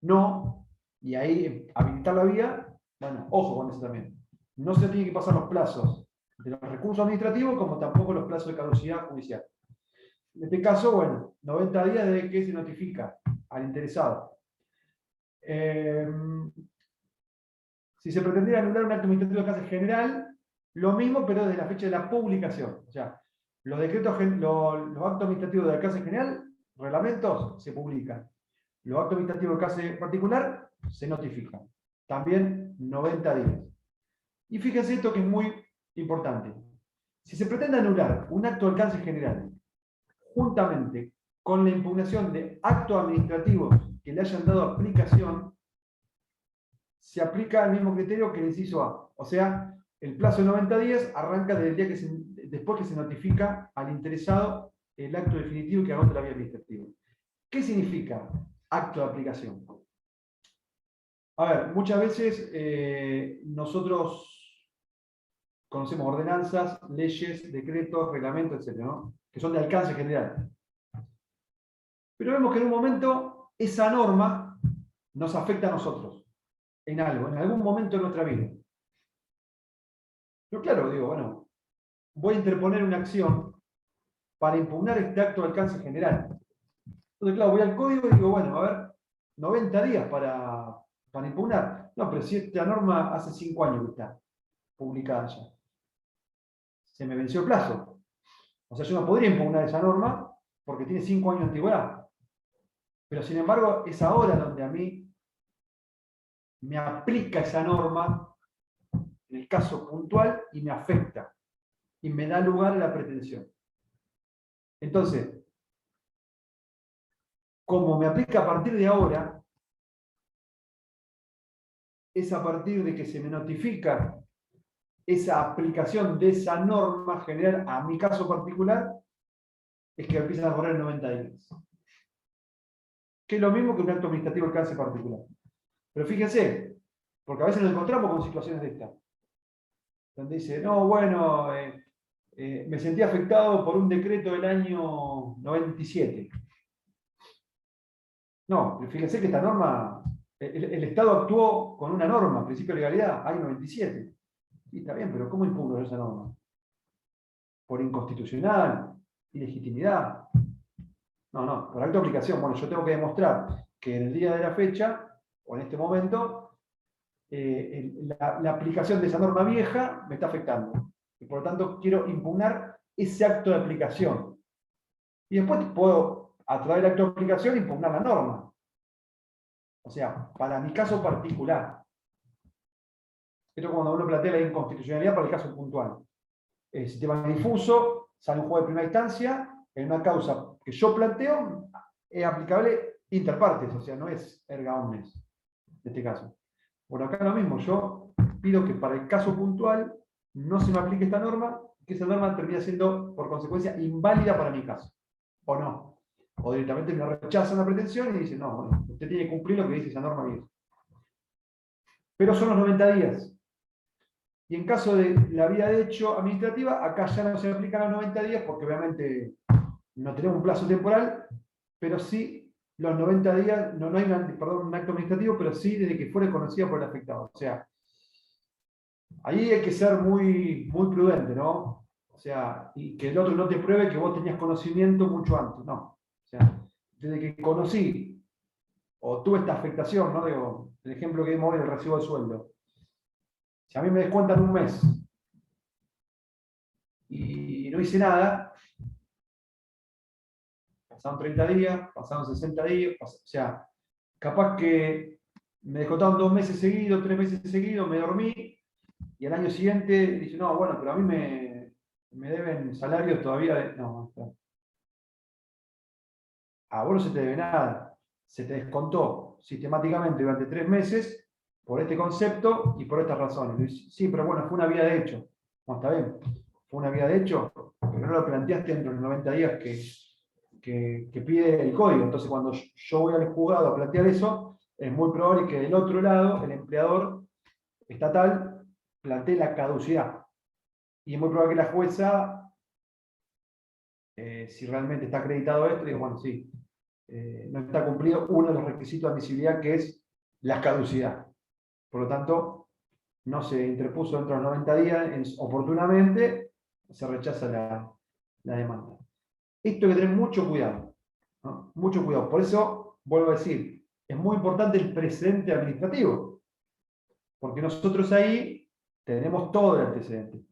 no, y ahí habilitar la vía, bueno, ojo con eso también. No se tienen que pasar los plazos de los recursos administrativos como tampoco los plazos de caducidad judicial. En este caso, bueno, 90 días desde que se notifica al interesado. Si se pretendiera anular un acto administrativo de alcance general, lo mismo, pero desde la fecha de la publicación. O sea, los actos administrativos de alcance general, reglamentos, se publican. Los actos administrativos de alcance particular, se notifican. También 90 días. Y fíjense esto que es muy importante. Si se pretende anular un acto de alcance general, juntamente con la impugnación de actos administrativos que le hayan dado aplicación, se aplica el mismo criterio que el inciso A. O sea, el plazo de 90 días arranca desde el día después que se notifica al interesado el acto definitivo que agota la vía administrativa. ¿Qué significa acto de aplicación? A ver, muchas veces nosotros conocemos ordenanzas, leyes, decretos, reglamentos, etc., ¿no? Que son de alcance general. Pero vemos que en un momento esa norma nos afecta a nosotros, en algo, en algún momento de nuestra vida. Yo claro, digo, bueno, voy a interponer una acción para impugnar este acto de alcance general. Entonces, claro, voy al código y digo, bueno, a ver, 90 días para impugnar. No, pero si esta norma hace 5 años que está publicada ya. Se me venció el plazo. O sea, yo no podría impugnar esa norma porque tiene 5 años de antigüedad. Pero sin embargo, es ahora donde a mí me aplica esa norma en el caso puntual y me afecta. Y me da lugar a la pretensión. Entonces, como me aplica a partir de ahora, es a partir de que se me notifica esa aplicación de esa norma general a mi caso particular, es que empiezan a correr 90 días. Que es lo mismo que un acto administrativo de alcance particular. Pero fíjense, porque a veces nos encontramos con situaciones de estas, donde dice, no, bueno, me sentí afectado por un decreto del año 97. No, pero fíjense que esta norma, el Estado actuó con una norma, principio de legalidad, año 97. Y está bien, pero ¿cómo impugno esa norma? ¿Por inconstitucional? ¿Ilegitimidad? No, por acto de aplicación. Bueno, yo tengo que demostrar que en el día de la fecha, o en este momento, la aplicación de esa norma vieja me está afectando. Y por lo tanto, quiero impugnar ese acto de aplicación. Y después puedo, a través del acto de aplicación, impugnar la norma. O sea, para mi caso particular. Esto es cuando uno plantea la inconstitucionalidad para el caso puntual. El sistema difuso, sale un juego de primera instancia, en una causa que yo planteo, es aplicable inter partes, o sea, no es erga omnes, en este caso. Bueno, acá lo mismo, yo pido que para el caso puntual no se me aplique esta norma, que esa norma termina siendo, por consecuencia, inválida para mi caso, o no. O directamente me rechazan la pretensión y dicen, no, bueno, usted tiene que cumplir lo que dice esa norma bien. Pero son los 90 días. Y en caso de la vía de hecho administrativa, acá ya no se aplican los 90 días porque obviamente no tenemos un plazo temporal, pero sí los 90 días, no hay un acto administrativo, pero sí desde que fuera conocida por el afectado. O sea, ahí hay que ser muy prudente, ¿no? O sea, y que el otro no te pruebe que vos tenías conocimiento mucho antes, no. O sea, desde que conocí o tuve esta afectación, ¿no? Digo, el ejemplo que dimos hoy del recibo de sueldo. Si a mí me descuentan un mes y no hice nada, pasaron 30 días, pasaron 60 días, o sea, capaz que me descontaron 2 meses seguidos, 3 meses seguidos, me dormí y al año siguiente dice, no, bueno, pero a mí me deben salarios todavía de... No, a vos no se te debe nada, se te descontó sistemáticamente durante 3 meses por este concepto y por estas razones. Sí, pero bueno, fue una vía de hecho. No, está bien, fue una vía de hecho, pero no lo planteaste dentro de los 90 días que pide el código. Entonces, cuando yo voy al juzgado a plantear eso, es muy probable que del otro lado, el empleador estatal plantee la caducidad. Y es muy probable que la jueza, si realmente está acreditado esto, diga, bueno, sí, no está cumplido uno de los requisitos de admisibilidad, que es la caducidad. Por lo tanto, no se interpuso dentro de los 90 días oportunamente, se rechaza la demanda. Esto hay que tener mucho cuidado, ¿no? Mucho cuidado. Por eso, vuelvo a decir, es muy importante el precedente administrativo, porque nosotros ahí tenemos todo el antecedente.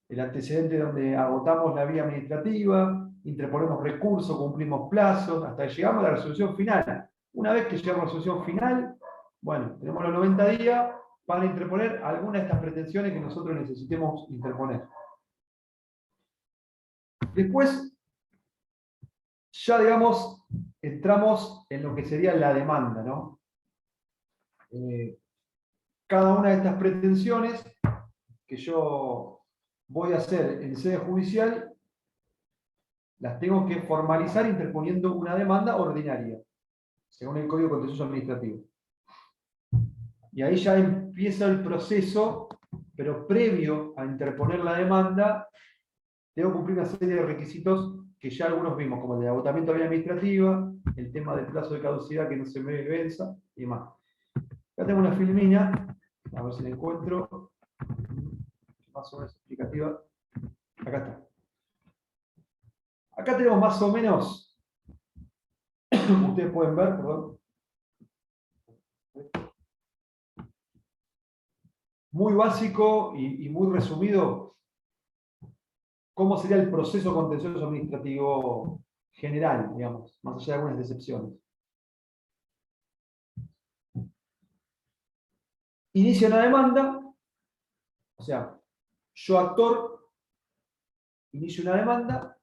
El antecedente donde agotamos la vía administrativa, interponemos recursos, cumplimos plazos, hasta que llegamos a la resolución final. Una vez que llegamos a la resolución final, bueno, tenemos los 90 días para interponer alguna de estas pretensiones que nosotros necesitemos interponer. Después, ya digamos, entramos en lo que sería la demanda, ¿no? Cada una de estas pretensiones que yo voy a hacer en sede judicial, las tengo que formalizar interponiendo una demanda ordinaria, según el Código Contencioso Administrativo. Y ahí ya empieza el proceso, pero previo a interponer la demanda, debo cumplir una serie de requisitos que ya algunos vimos, como el de agotamiento de vía administrativa, el tema del plazo de caducidad que no se me venza y demás. Acá tengo una filmina, a ver si la encuentro, más o menos explicativa. Acá está. Acá tenemos más o menos, ustedes pueden ver, perdón, muy básico y muy resumido, cómo sería el proceso contencioso administrativo general, digamos, más allá de algunas excepciones. Inicia una demanda, o sea, yo actor inicio una demanda,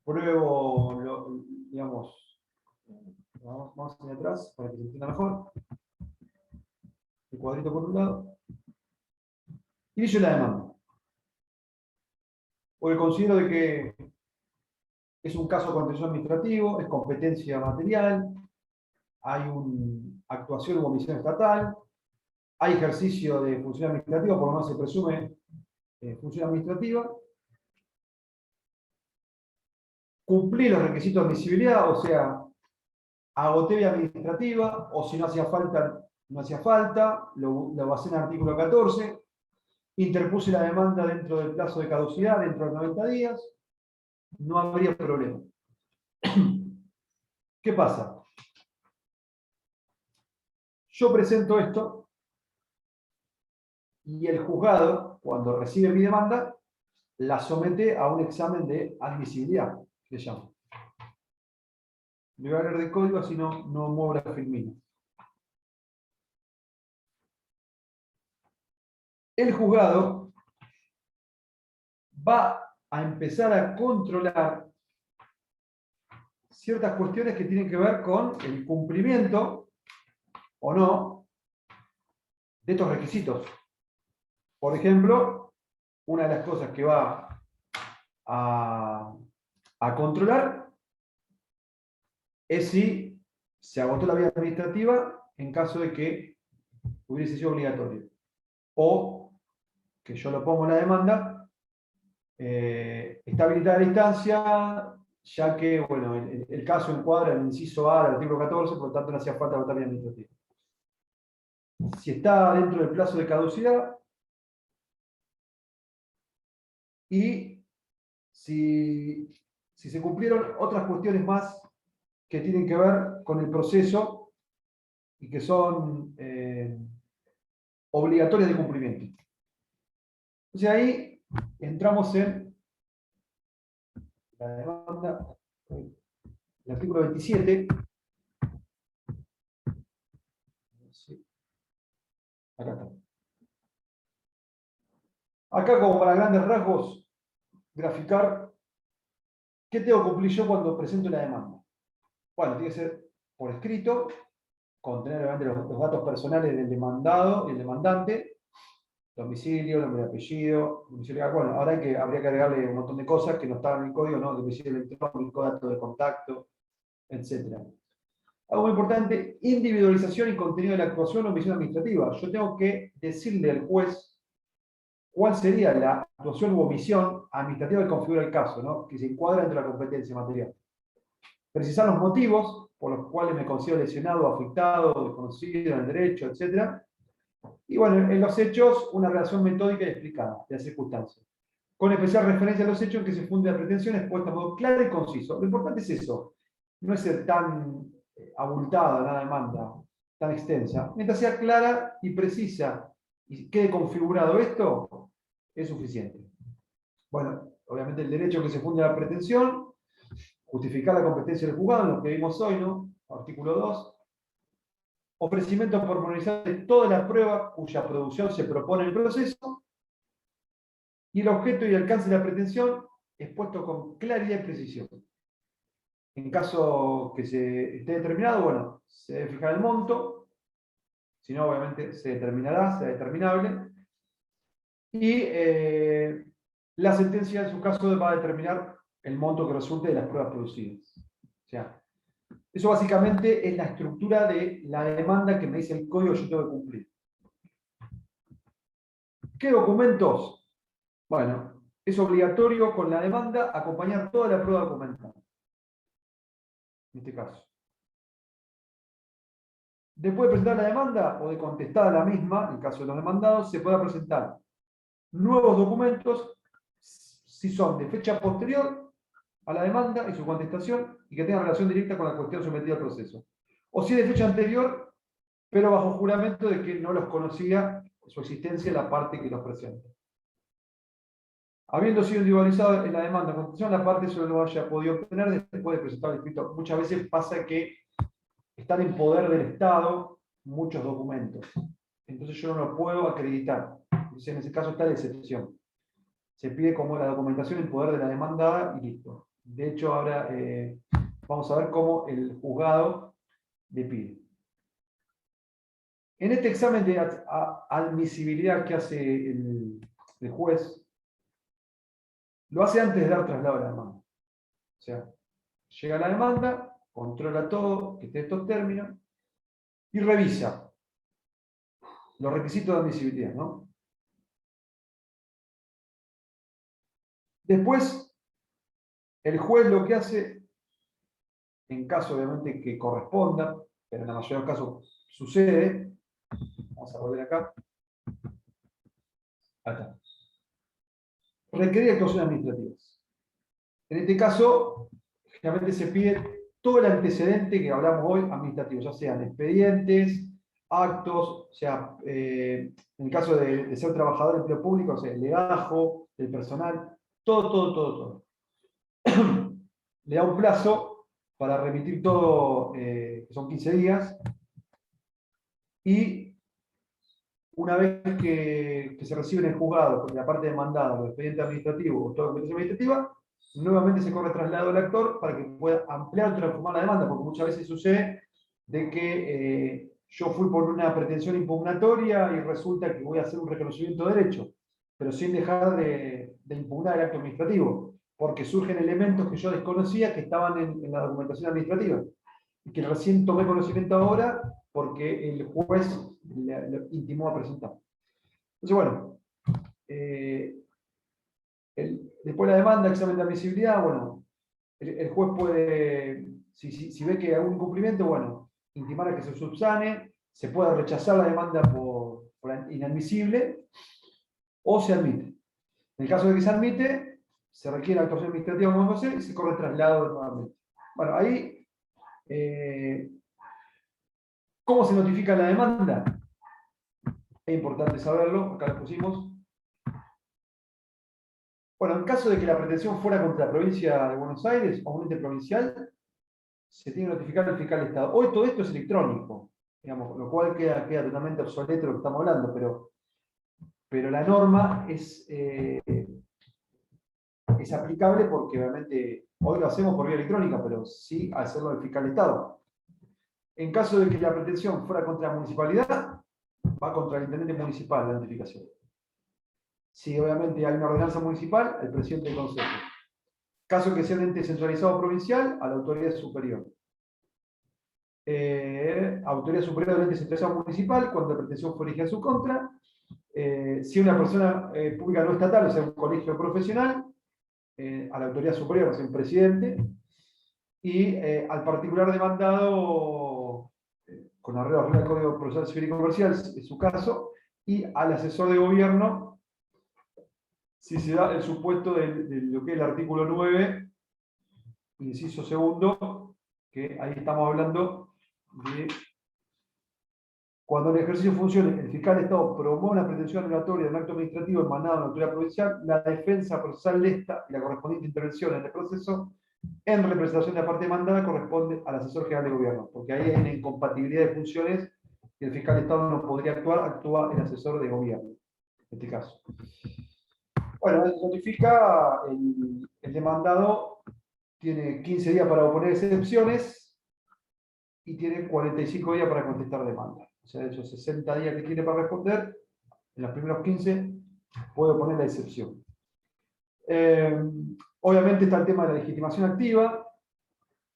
pruebo, digamos, vamos hacia atrás para que se entienda mejor, el cuadrito por un lado, inicio la demanda, porque considero de que es un caso contencioso administrativo, es competencia material, hay una actuación o omisión estatal, hay ejercicio de función administrativa, por lo menos se presume función administrativa, cumplí los requisitos de admisibilidad, o sea, agoté vía administrativa, o si no hacía falta, no hacía falta, lo basé en el artículo 14, interpuse la demanda dentro del plazo de caducidad, dentro de 90 días, no habría problema. ¿Qué pasa? Yo presento esto y el juzgado, cuando recibe mi demanda, la somete a un examen de admisibilidad, que se llama. Le voy a hablar de código, así no muevo la filmina. el juzgado va a empezar a controlar ciertas cuestiones que tienen que ver con el cumplimiento o no de estos requisitos. Por ejemplo, una de las cosas que va a controlar es si se agotó la vía administrativa en caso de que hubiese sido obligatorio. O que yo lo pongo en la demanda, está habilitada la instancia, ya que bueno, el caso encuadra el inciso A del artículo 14, por lo tanto no hacía falta agotar vía administrativa. Si está dentro del plazo de caducidad y si se cumplieron otras cuestiones más que tienen que ver con el proceso y que son obligatorias de cumplimiento. Entonces ahí entramos en la demanda, el artículo 27. Acá está. Acá, como para grandes rasgos, graficar qué tengo que cumplir yo cuando presento la demanda. Bueno, tiene que ser por escrito, contener obviamente los datos personales del demandado y el demandante, domicilio, nombre y apellido, domicilio legal. Bueno, ahora habría que agregarle un montón de cosas que no estaban en el código, ¿no? Domicilio electrónico, datos de contacto, etc. Algo muy importante, individualización y contenido de la actuación o omisión administrativa. Yo tengo que decirle al juez cuál sería la actuación u omisión administrativa que configura el caso, ¿no? Que se encuadra dentro de la competencia material. Precisar los motivos por los cuales me considero lesionado, afectado, desconocido en el derecho, etc. Y bueno, en los hechos, una relación metódica y explicada de las circunstancias, con especial referencia a los hechos en que se funde la pretensión expuesta de modo claro y conciso. Lo importante es eso, no es ser tan abultada la demanda, tan extensa. Mientras sea clara y precisa y quede configurado esto, es suficiente. Bueno, obviamente el derecho que se funde la pretensión, justificar la competencia del juzgado, lo que vimos hoy, ¿no? Artículo 2. Ofrecimiento pormenorizado de toda la prueba cuya producción se propone en el proceso. Y el objeto y alcance de la pretensión expuesto con claridad y precisión. En caso que se esté determinado, bueno, se debe fijar el monto, si no, obviamente se determinará, será determinable. Y la sentencia, en su caso, va a determinar el monto que resulte de las pruebas producidas. O sea, eso básicamente es la estructura de la demanda que me dice el código que yo tengo que cumplir. ¿Qué documentos? Bueno, es obligatorio con la demanda acompañar toda la prueba documental. En este caso. Después de presentar la demanda o de contestar a la misma, en el caso de los demandados, se pueda presentar nuevos documentos si son de fecha posterior a la demanda y su contestación y que tengan relación directa con la cuestión sometida al proceso. O si de fecha anterior, pero bajo juramento de que no los conocía su existencia la parte que los presenta. Habiendo sido individualizado en la demanda contestación, la parte solo lo haya podido obtener después de presentar el escrito. Muchas veces pasa que están en poder del Estado muchos documentos. Entonces yo no lo puedo acreditar. Entonces en ese caso está la excepción. Se pide como la documentación en poder de la demandada y listo. De hecho, ahora vamos a ver cómo el juzgado le pide. En este examen de admisibilidad que hace el juez, lo hace antes de dar traslado a la demanda. O sea, llega la demanda, controla todo, que esté en estos términos, y revisa los requisitos de admisibilidad, ¿no? Después, el juez lo que hace, en caso obviamente que corresponda, pero en la mayoría de los casos sucede, vamos a volver acá, acá, requerir actuaciones administrativas. En este caso, generalmente se pide todo el antecedente que hablamos hoy administrativo, ya sean expedientes, actos, o sea, en el caso de ser trabajador de empleo público, o sea, el legajo, el personal, todo. Le da un plazo para remitir todo, que son 15 días, y una vez que se recibe en el juzgado, la parte demandada, el expediente administrativo o toda documentación administrativa, nuevamente se corre traslado al actor para que pueda ampliar o transformar la demanda, porque muchas veces sucede de que yo fui por una pretensión impugnatoria y resulta que voy a hacer un reconocimiento de derecho, pero sin dejar de impugnar el acto administrativo, porque surgen elementos que yo desconocía que estaban en la documentación administrativa y que recién tomé conocimiento ahora porque el juez le intimó a presentar. Entonces, bueno, después la demanda, examen de admisibilidad, bueno, el juez puede, si ve que hay algún incumplimiento, bueno, intimar a que se subsane, se puede rechazar la demanda por inadmisible o se admite. En el caso de que se admite, se requiere actuación administrativa como José y se corre traslado nuevamente. Bueno, ahí, ¿cómo se notifica la demanda? Es importante saberlo, acá lo pusimos. Bueno, en caso de que la pretensión fuera contra la provincia de Buenos Aires o un ente provincial, se tiene que notificar al fiscal de Estado. Hoy todo esto es electrónico, digamos, lo cual queda totalmente obsoleto lo que estamos hablando, pero la norma es aplicable porque obviamente hoy lo hacemos por vía electrónica, pero sí hacerlo al fiscal de Estado. En caso de que la pretensión fuera contra la municipalidad, va contra el intendente municipal la notificación. Si obviamente hay una ordenanza municipal, el presidente del consejo. Caso que sea un ente centralizado provincial, a la autoridad superior. Autoridad superior del ente centralizado municipal, cuando la pretensión fue erigida en su contra. Si una persona pública no estatal, o sea, un colegio profesional, a la autoridad superior, o sea, un presidente. Y al particular demandado, con arreglo al Código Procesal Civil y Comercial, es su caso, y al asesor de gobierno, si se da el supuesto de lo que es el artículo 9, inciso segundo, que ahí estamos hablando de cuando en el ejercicio de funciones el fiscal de Estado promueve una pretensión anulatoria de un acto administrativo emanado de la autoridad provincial, la defensa procesal de esta y la correspondiente intervención en el proceso en representación de la parte demandada corresponde al asesor general de gobierno, porque ahí hay una incompatibilidad de funciones y el fiscal de Estado no podría actuar, actúa el asesor de gobierno, en este caso. Bueno, se notifica, el demandado tiene 15 días para oponer excepciones y tiene 45 días para contestar demanda. O sea, de hecho, 60 días que tiene para responder, en los primeros 15 puede oponer la excepción. Obviamente está el tema de la legitimación activa,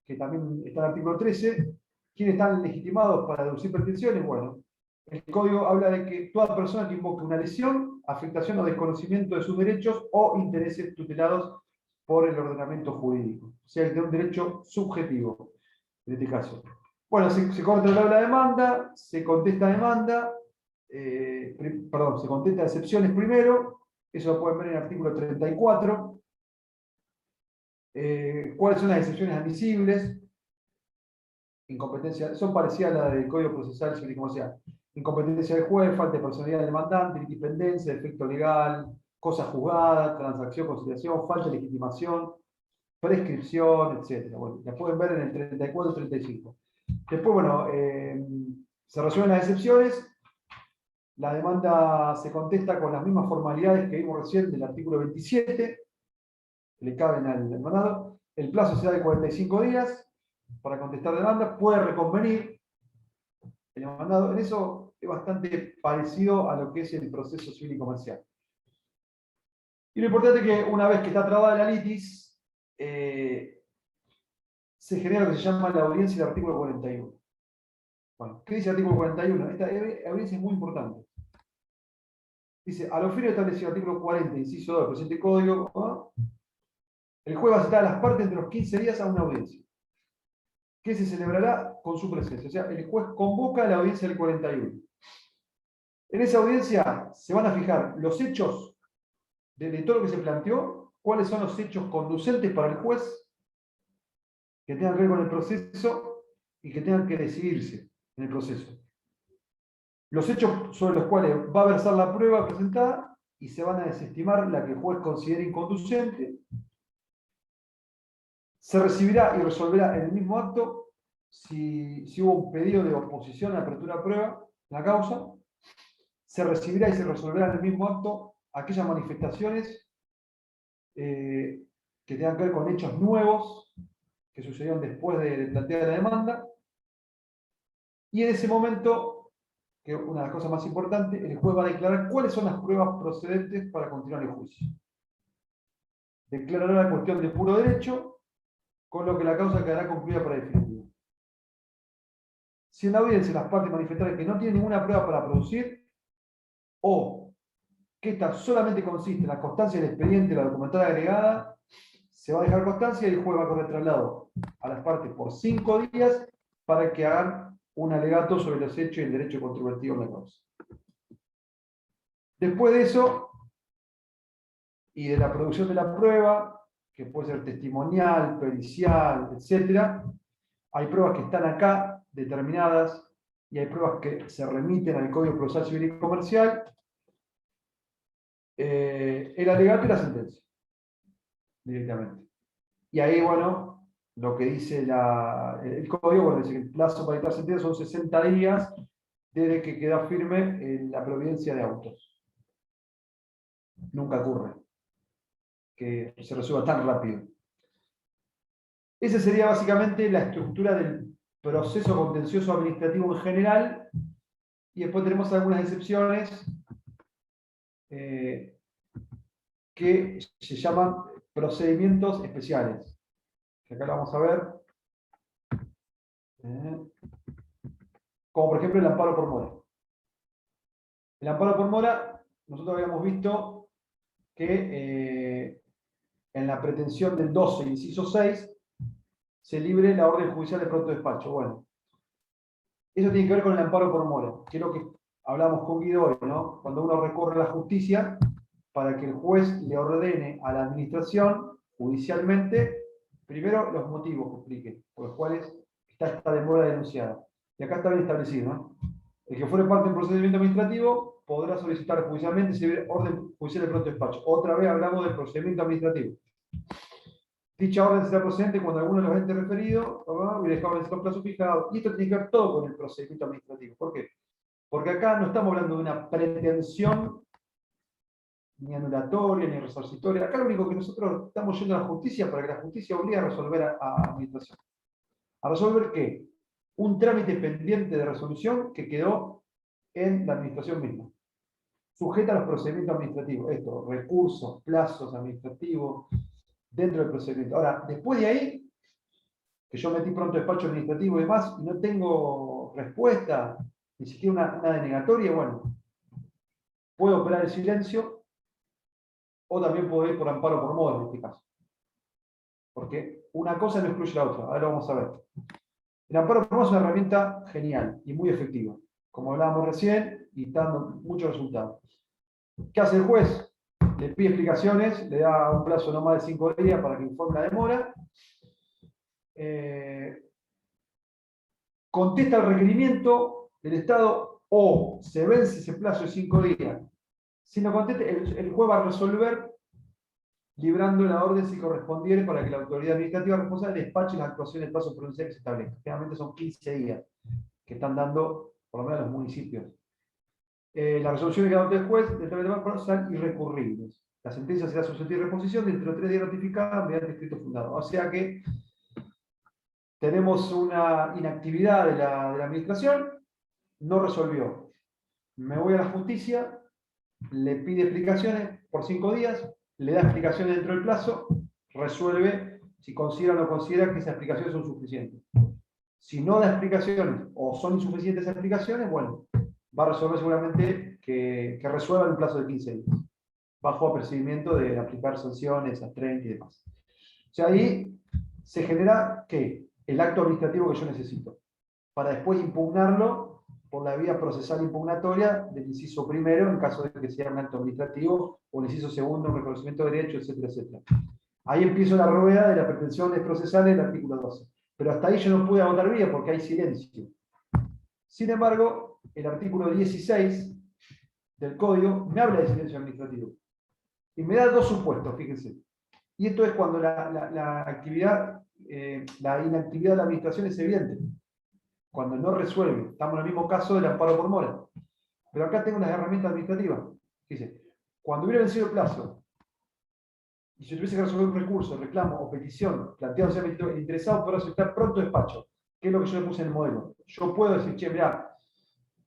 que también está en el artículo 13. ¿Quiénes están legitimados para deducir pretensiones? Bueno, el código habla de que toda persona que invoque una lesión, afectación o desconocimiento de sus derechos o intereses tutelados por el ordenamiento jurídico. O sea, de un derecho subjetivo, en este caso. Bueno, se controla la demanda, se contesta demanda, se contesta excepciones primero, eso lo pueden ver en el artículo 34. ¿Cuáles son las excepciones admisibles? Incompetencia, son parecidas a las del Código Procesal Civil y Comercial. Incompetencia del juez, falta de personalidad del demandante, independencia, defecto legal, cosa juzgada, transacción, conciliación, falta de legitimación, prescripción, etc. Bueno, la pueden ver en el 34 y 35. Después, bueno, se resuelven las excepciones. La demanda se contesta con las mismas formalidades que vimos recién del artículo 27, que le caben al demandado. El plazo será de 45 días para contestar demanda, puede reconvenir el demandado. En eso es bastante parecido a lo que es el proceso civil y comercial. Y lo importante es que una vez que está trabada la litis, se genera lo que se llama la audiencia del artículo 41. Bueno, ¿qué dice el artículo 41? Esta audiencia es muy importante. Dice, a los fines establecido el artículo 40, inciso 2 del presente código, ¿no? El juez va a citar a las partes entre los 15 días a una audiencia, que se celebrará con su presencia. O sea, el juez convoca a la audiencia del 41. En esa audiencia se van a fijar los hechos de todo lo que se planteó, cuáles son los hechos conducentes para el juez que tengan que ver con el proceso y que tengan que decidirse en el proceso. Los hechos sobre los cuales va a versar la prueba presentada y se van a desestimar la que el juez considere inconducente. Se recibirá y resolverá en el mismo acto si hubo un pedido de oposición a la apertura de prueba, la causa. se recibirá y se resolverá en el mismo acto aquellas manifestaciones que tengan que ver con hechos nuevos que sucedieron después de plantear la demanda. Y en ese momento, que es una de las cosas más importantes, el juez va a declarar cuáles son las pruebas procedentes para continuar el juicio. Declarará la cuestión de puro derecho, con lo que la causa quedará concluida para definitivo. Si en la audiencia las partes manifestaran que no tienen ninguna prueba para producir, o que esta solamente consiste en la constancia del expediente, la documental agregada, se va a dejar constancia y el juez va a correr traslado a las partes por 5 días para que hagan un alegato sobre los hechos y el derecho controvertido en la causa. Después de eso, y de la producción de la prueba, que puede ser testimonial, pericial, etc., hay pruebas que están acá determinadas y hay pruebas que se remiten al Código Procesal Civil y Comercial, el alegato y la sentencia, directamente. Y ahí, bueno, lo que dice el Código, bueno, dice que el plazo para dictar sentencia son 60 días desde que queda firme la providencia de autos. Nunca ocurre que se resuelva tan rápido. Esa sería básicamente la estructura del proceso contencioso administrativo en general, y después tenemos algunas excepciones que se llaman procedimientos especiales, que acá lo vamos a ver, como por ejemplo el amparo por mora. El amparo por mora, nosotros habíamos visto que en la pretensión del 12, inciso 6, se libre la orden judicial de pronto despacho. Bueno, eso tiene que ver con el amparo por mora, que es lo que hablamos con Guido hoy, ¿no? Cuando uno recurre a la justicia para que el juez le ordene a la administración judicialmente, primero los motivos que explique, por los cuales está esta demora denunciada. Y acá está bien establecido, ¿no? El que fuere parte del procedimiento administrativo podrá solicitar judicialmente si hubiera orden judicial de pronto despacho. Otra vez hablamos del procedimiento administrativo. Dicha orden será procedente cuando alguno de los entes referidos hubiera dejado el plazo fijado. Y esto tiene que ver todo con el procedimiento administrativo. ¿Por qué? Porque acá no estamos hablando de una pretensión ni anulatoria, ni resarcitoria. Acá lo único que nosotros estamos yendo a la justicia para que la justicia obligue a resolver a administración. ¿A resolver qué? Un trámite pendiente de resolución que quedó en la administración misma, sujeta a los procedimientos administrativos. Esto, recursos, plazos administrativos, dentro del procedimiento. Ahora, después de ahí, que yo metí pronto despacho administrativo y demás, y no tengo respuesta, ni siquiera una denegatoria, bueno, puedo operar el silencio, o también puedo ir por amparo por mora en este caso. Porque una cosa no excluye la otra. Ahora lo vamos a ver. El amparo por mora es una herramienta genial y muy efectiva, como hablábamos recién, y está dando muchos resultados. ¿Qué hace el juez? Le pide explicaciones, le da un plazo no más de 5 días para que informe la demora. Contesta el requerimiento del Estado o se vence ese plazo de 5 días. Si no contesta, el juez va a resolver librando la orden si correspondiere para que la autoridad administrativa responsable despache las actuaciones del plazo prudencial que se establezca. Generalmente son 15 días que están dando, por lo menos, los municipios. La resolución que adopte el juez determinará ser irrecurribles. La sentencia será susceptible de reposición dentro de 3 días notificada mediante escrito fundado. O sea que tenemos una inactividad de la administración, no resolvió. Me voy a la justicia, le pide explicaciones por 5 días, le da explicaciones dentro del plazo, resuelve si considera o no considera que esas explicaciones son suficientes. Si no da explicaciones o son insuficientes esas explicaciones, bueno, va a resolver seguramente que resuelva en un plazo de 15 días, bajo apercibimiento de aplicar sanciones, astreinte y demás. O sea, ahí se genera ¿qué? El acto administrativo que yo necesito, para después impugnarlo por la vía procesal impugnatoria del inciso primero, en caso de que sea un acto administrativo, o el inciso segundo, un reconocimiento de derecho, etcétera, etcétera. Ahí empiezo la rueda de las pretensiones procesales del artículo 12. Pero hasta ahí yo no pude agotar vía porque hay silencio. Sin embargo, el artículo 16 del Código me habla de silencio administrativo. Y me da 2 supuestos, fíjense. Y esto es cuando la actividad, la inactividad de la administración es evidente. Cuando no resuelve. Estamos en el mismo caso del amparo por mora. Pero acá tengo una herramienta administrativa. Dice, cuando hubiera vencido el plazo, y si tuviese que resolver un recurso, reclamo o petición planteado sea el interesado podrá solicitar pronto despacho, que es lo que yo le puse en el modelo. Yo puedo decir, che, mirá,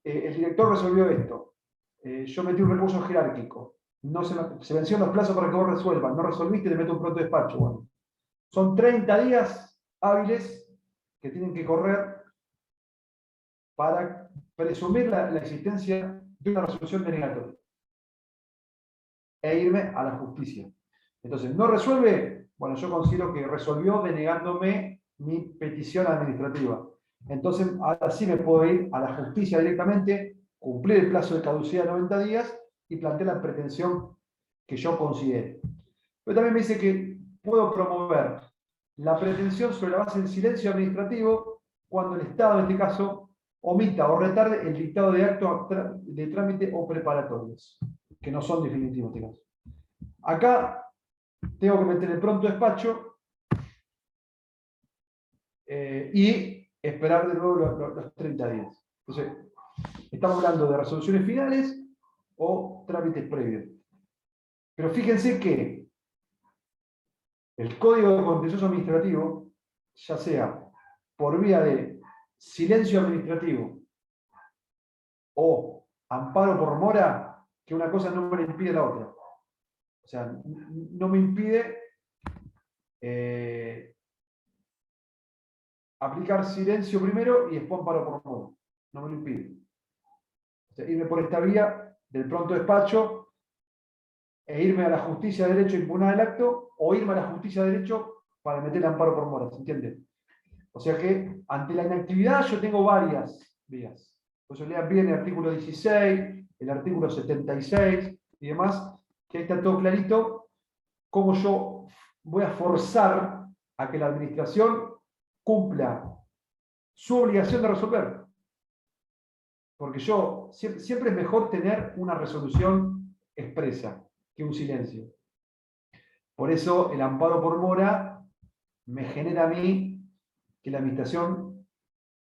el director resolvió esto, yo metí un recurso jerárquico, no se vencieron los plazos para que vos resuelvas, no resolviste, le meto un pronto despacho. Bueno, son 30 días hábiles que tienen que correr para presumir la existencia de una resolución denegatoria e irme a la justicia. Entonces, ¿no resuelve? Bueno, yo considero que resolvió denegándome mi petición administrativa. Entonces, ahora sí me puedo ir a la justicia directamente, cumplir el plazo de caducidad de 90 días y plantear la pretensión que yo considere. Pero también me dice que puedo promover la pretensión sobre la base del silencio administrativo cuando el Estado, en este caso, omita o retarde el dictado de actos de trámite o preparatorios, que no son definitivos en este caso. Acá tengo que meter el pronto despacho y esperar de nuevo los 30 días. Entonces, estamos hablando de resoluciones finales o trámites previos. Pero fíjense que el Código Contencioso Administrativo, ya sea por vía de silencio administrativo o amparo por mora, que una cosa no me impide la otra. O sea, no me impide aplicar silencio primero y después amparo por mora. No me lo impide. O sea, irme por esta vía del pronto despacho e irme a la justicia de derecho e impugnar el acto, o irme a la justicia de derecho para meter el amparo por mora. ¿Se entiende? O sea que ante la inactividad yo tengo varias vías. Por eso lean bien el artículo 16, el artículo 76 y demás, que ahí está todo clarito, cómo yo voy a forzar a que la administración cumpla su obligación de resolver. Porque yo, siempre es mejor tener una resolución expresa que un silencio. Por eso el amparo por mora me genera a mí que la administración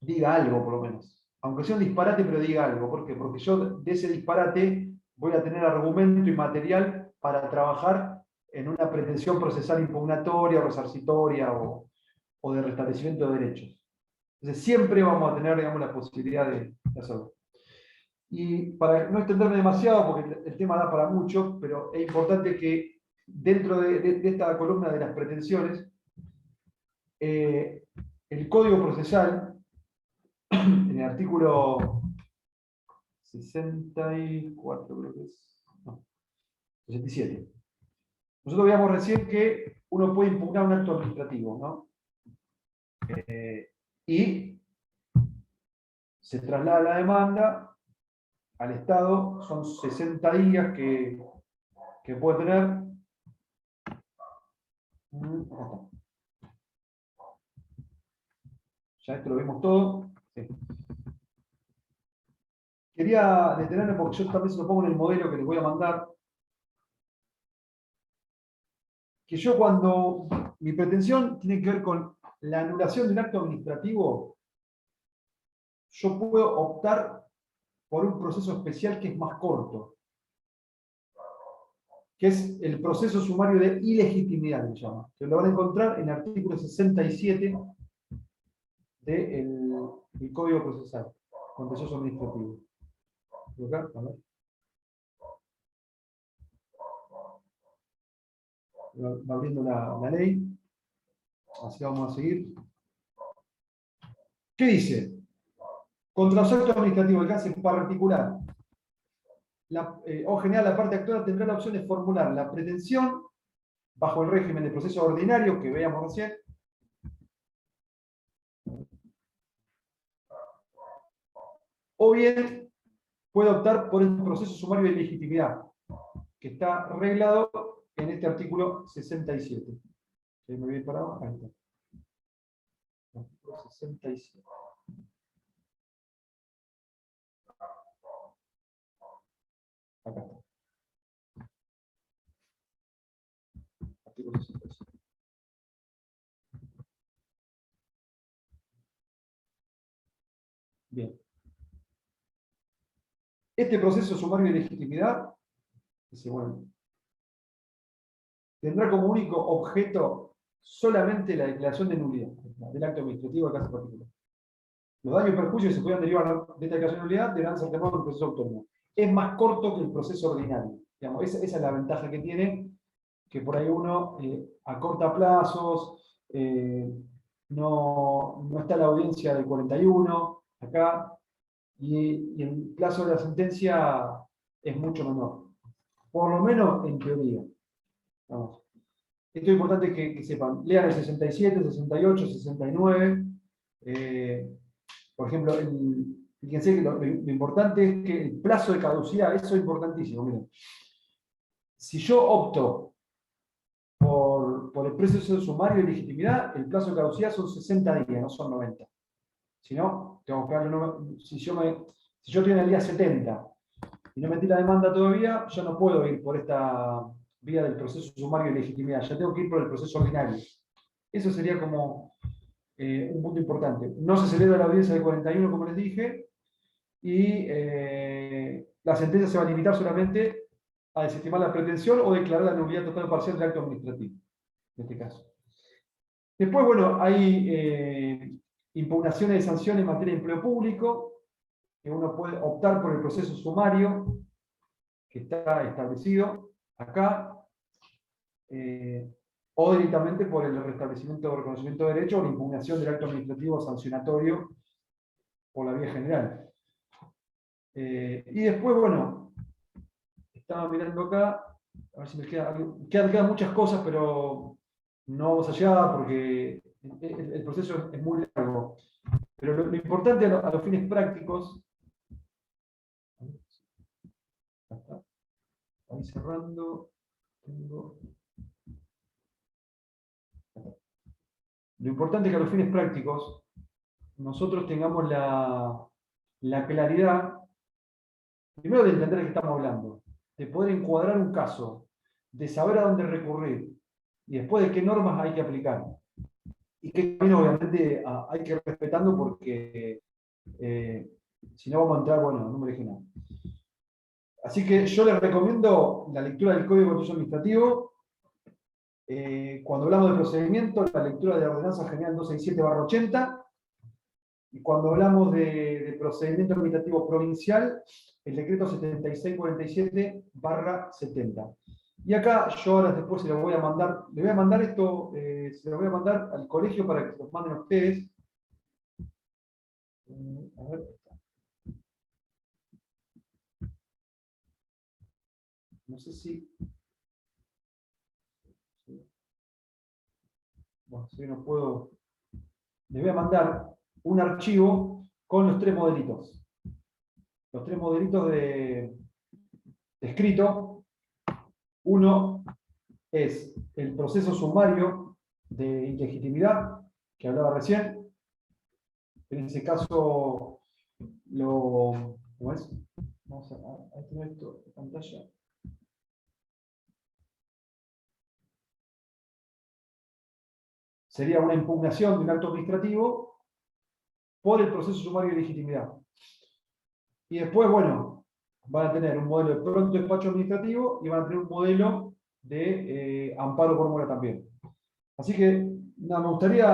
diga algo, por lo menos. Aunque sea un disparate, pero diga algo. ¿Por qué? Porque yo de ese disparate voy a tener argumento y material para trabajar en una pretensión procesal impugnatoria, resarcitoria o de restablecimiento de derechos. Entonces siempre vamos a tener, digamos, la posibilidad de hacerlo. Y para no extenderme demasiado, porque el tema da para mucho, pero es importante que dentro de esta columna de las pretensiones, el Código Procesal, en el artículo 64, creo que es, no, 67. Nosotros veíamos recién que uno puede impugnar un acto administrativo, ¿no? Y se traslada la demanda al Estado, son 60 días que puede tener. Ya esto lo vimos todo. Sí. Quería detenerme porque yo también se lo pongo en el modelo que les voy a mandar. Que yo cuando mi pretensión tiene que ver con la anulación de un acto administrativo, yo puedo optar por un proceso especial que es más corto, que es el proceso sumario de ilegitimidad, se llama. Que lo van a encontrar en el artículo 67 del Código Procesal, Contencioso Administrativo. ¿Acá? A ver. Va abriendo la ley, así que vamos a seguir. ¿Qué dice? Contra los actos administrativos de alcance particular o general, la parte actual tendrá la opción de formular la pretensión bajo el régimen de proceso ordinario que veíamos recién, o bien puede optar por el proceso sumario de legitimidad, que está reglado en este artículo 67. ¿Me voy para abajo? Ahí está. Artículo 67. Acá está. Artículo 67. Bien. Este proceso sumario de legitimidad, dice, bueno, tendrá como único objeto solamente la declaración de nulidad del acto administrativo del caso particular. Los daños y perjuicios que se puedan derivar de esta declaración de nulidad deberán ser tomados en el proceso autónomo. Es más corto que el proceso ordinario. Digamos, esa es la ventaja que tiene, que por ahí uno acorta plazos, no está la audiencia del 41 acá, y el plazo de la sentencia es mucho menor. Por lo menos en teoría. Vamos. Esto es importante que sepan. Lean el 67, 68, 69. Por ejemplo, fíjense que lo importante es que el plazo de caducidad, eso es importantísimo. Miren. Si yo opto por el proceso sumario de legitimidad, el plazo de caducidad son 60 días, no son 90. Si no, tengo que darle si yo estoy en el día 70 y no metí la demanda todavía, yo no puedo ir por esta vía del proceso sumario de legitimidad, ya tengo que ir por el proceso ordinario. Eso sería como un punto importante. No se celebra la audiencia del 41, como les dije, y la sentencia se va a limitar solamente a desestimar la pretensión o declarar la nulidad total o parcial del acto administrativo, en este caso. Después, bueno, hay impugnaciones de sanciones en materia de empleo público, que uno puede optar por el proceso sumario, que está establecido acá, o directamente por el restablecimiento o reconocimiento de derecho o la impugnación del acto administrativo sancionatorio por la vía general. Y después, bueno, estaba mirando acá, a ver si me quedan muchas cosas, pero no vamos allá porque el proceso es muy largo. Pero lo importante a los fines prácticos, ahí cerrando, lo importante es que a los fines prácticos nosotros tengamos la claridad, primero de entender de qué estamos hablando, de poder encuadrar un caso, de saber a dónde recurrir, y después de qué normas hay que aplicar. Y qué camino obviamente hay que ir respetando porque si no vamos a entrar, bueno, no me deje nada. Así que yo les recomiendo la lectura del Código de Proceso Administrativo. Cuando hablamos de procedimiento, la lectura de la Ordenanza General 267/80. Y cuando hablamos de procedimiento administrativo provincial, el decreto 7647/70. Y acá yo ahora después se lo voy a mandar, le voy a mandar esto, se lo voy a mandar al colegio para que se los manden a ustedes. A ver. No sé si... Bueno, si no puedo... Les voy a mandar un archivo con los tres modelitos. Los tres modelitos de escrito. Uno es el proceso sumario de ilegitimidad, que hablaba recién. En ese caso, ¿cómo es? Vamos a tener esto en pantalla. Sería una impugnación de un acto administrativo por el proceso sumario de legitimidad. Y después, bueno, van a tener un modelo de pronto despacho administrativo y van a tener un modelo de amparo por mora también. Así que, nada, me gustaría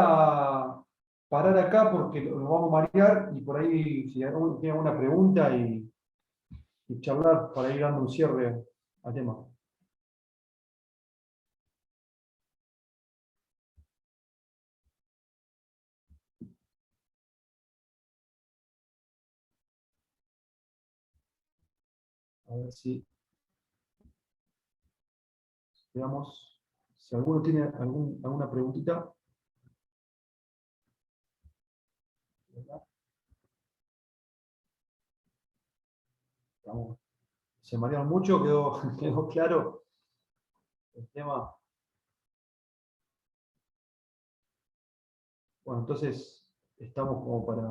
parar acá porque nos vamos a marear y por ahí, si alguno tiene alguna pregunta y charlar para ir dando un cierre al tema. A ver si veamos si alguno tiene alguna preguntita. Se marearon mucho, quedó claro el tema. Bueno, entonces estamos como para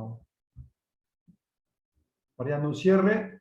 ir dando un cierre.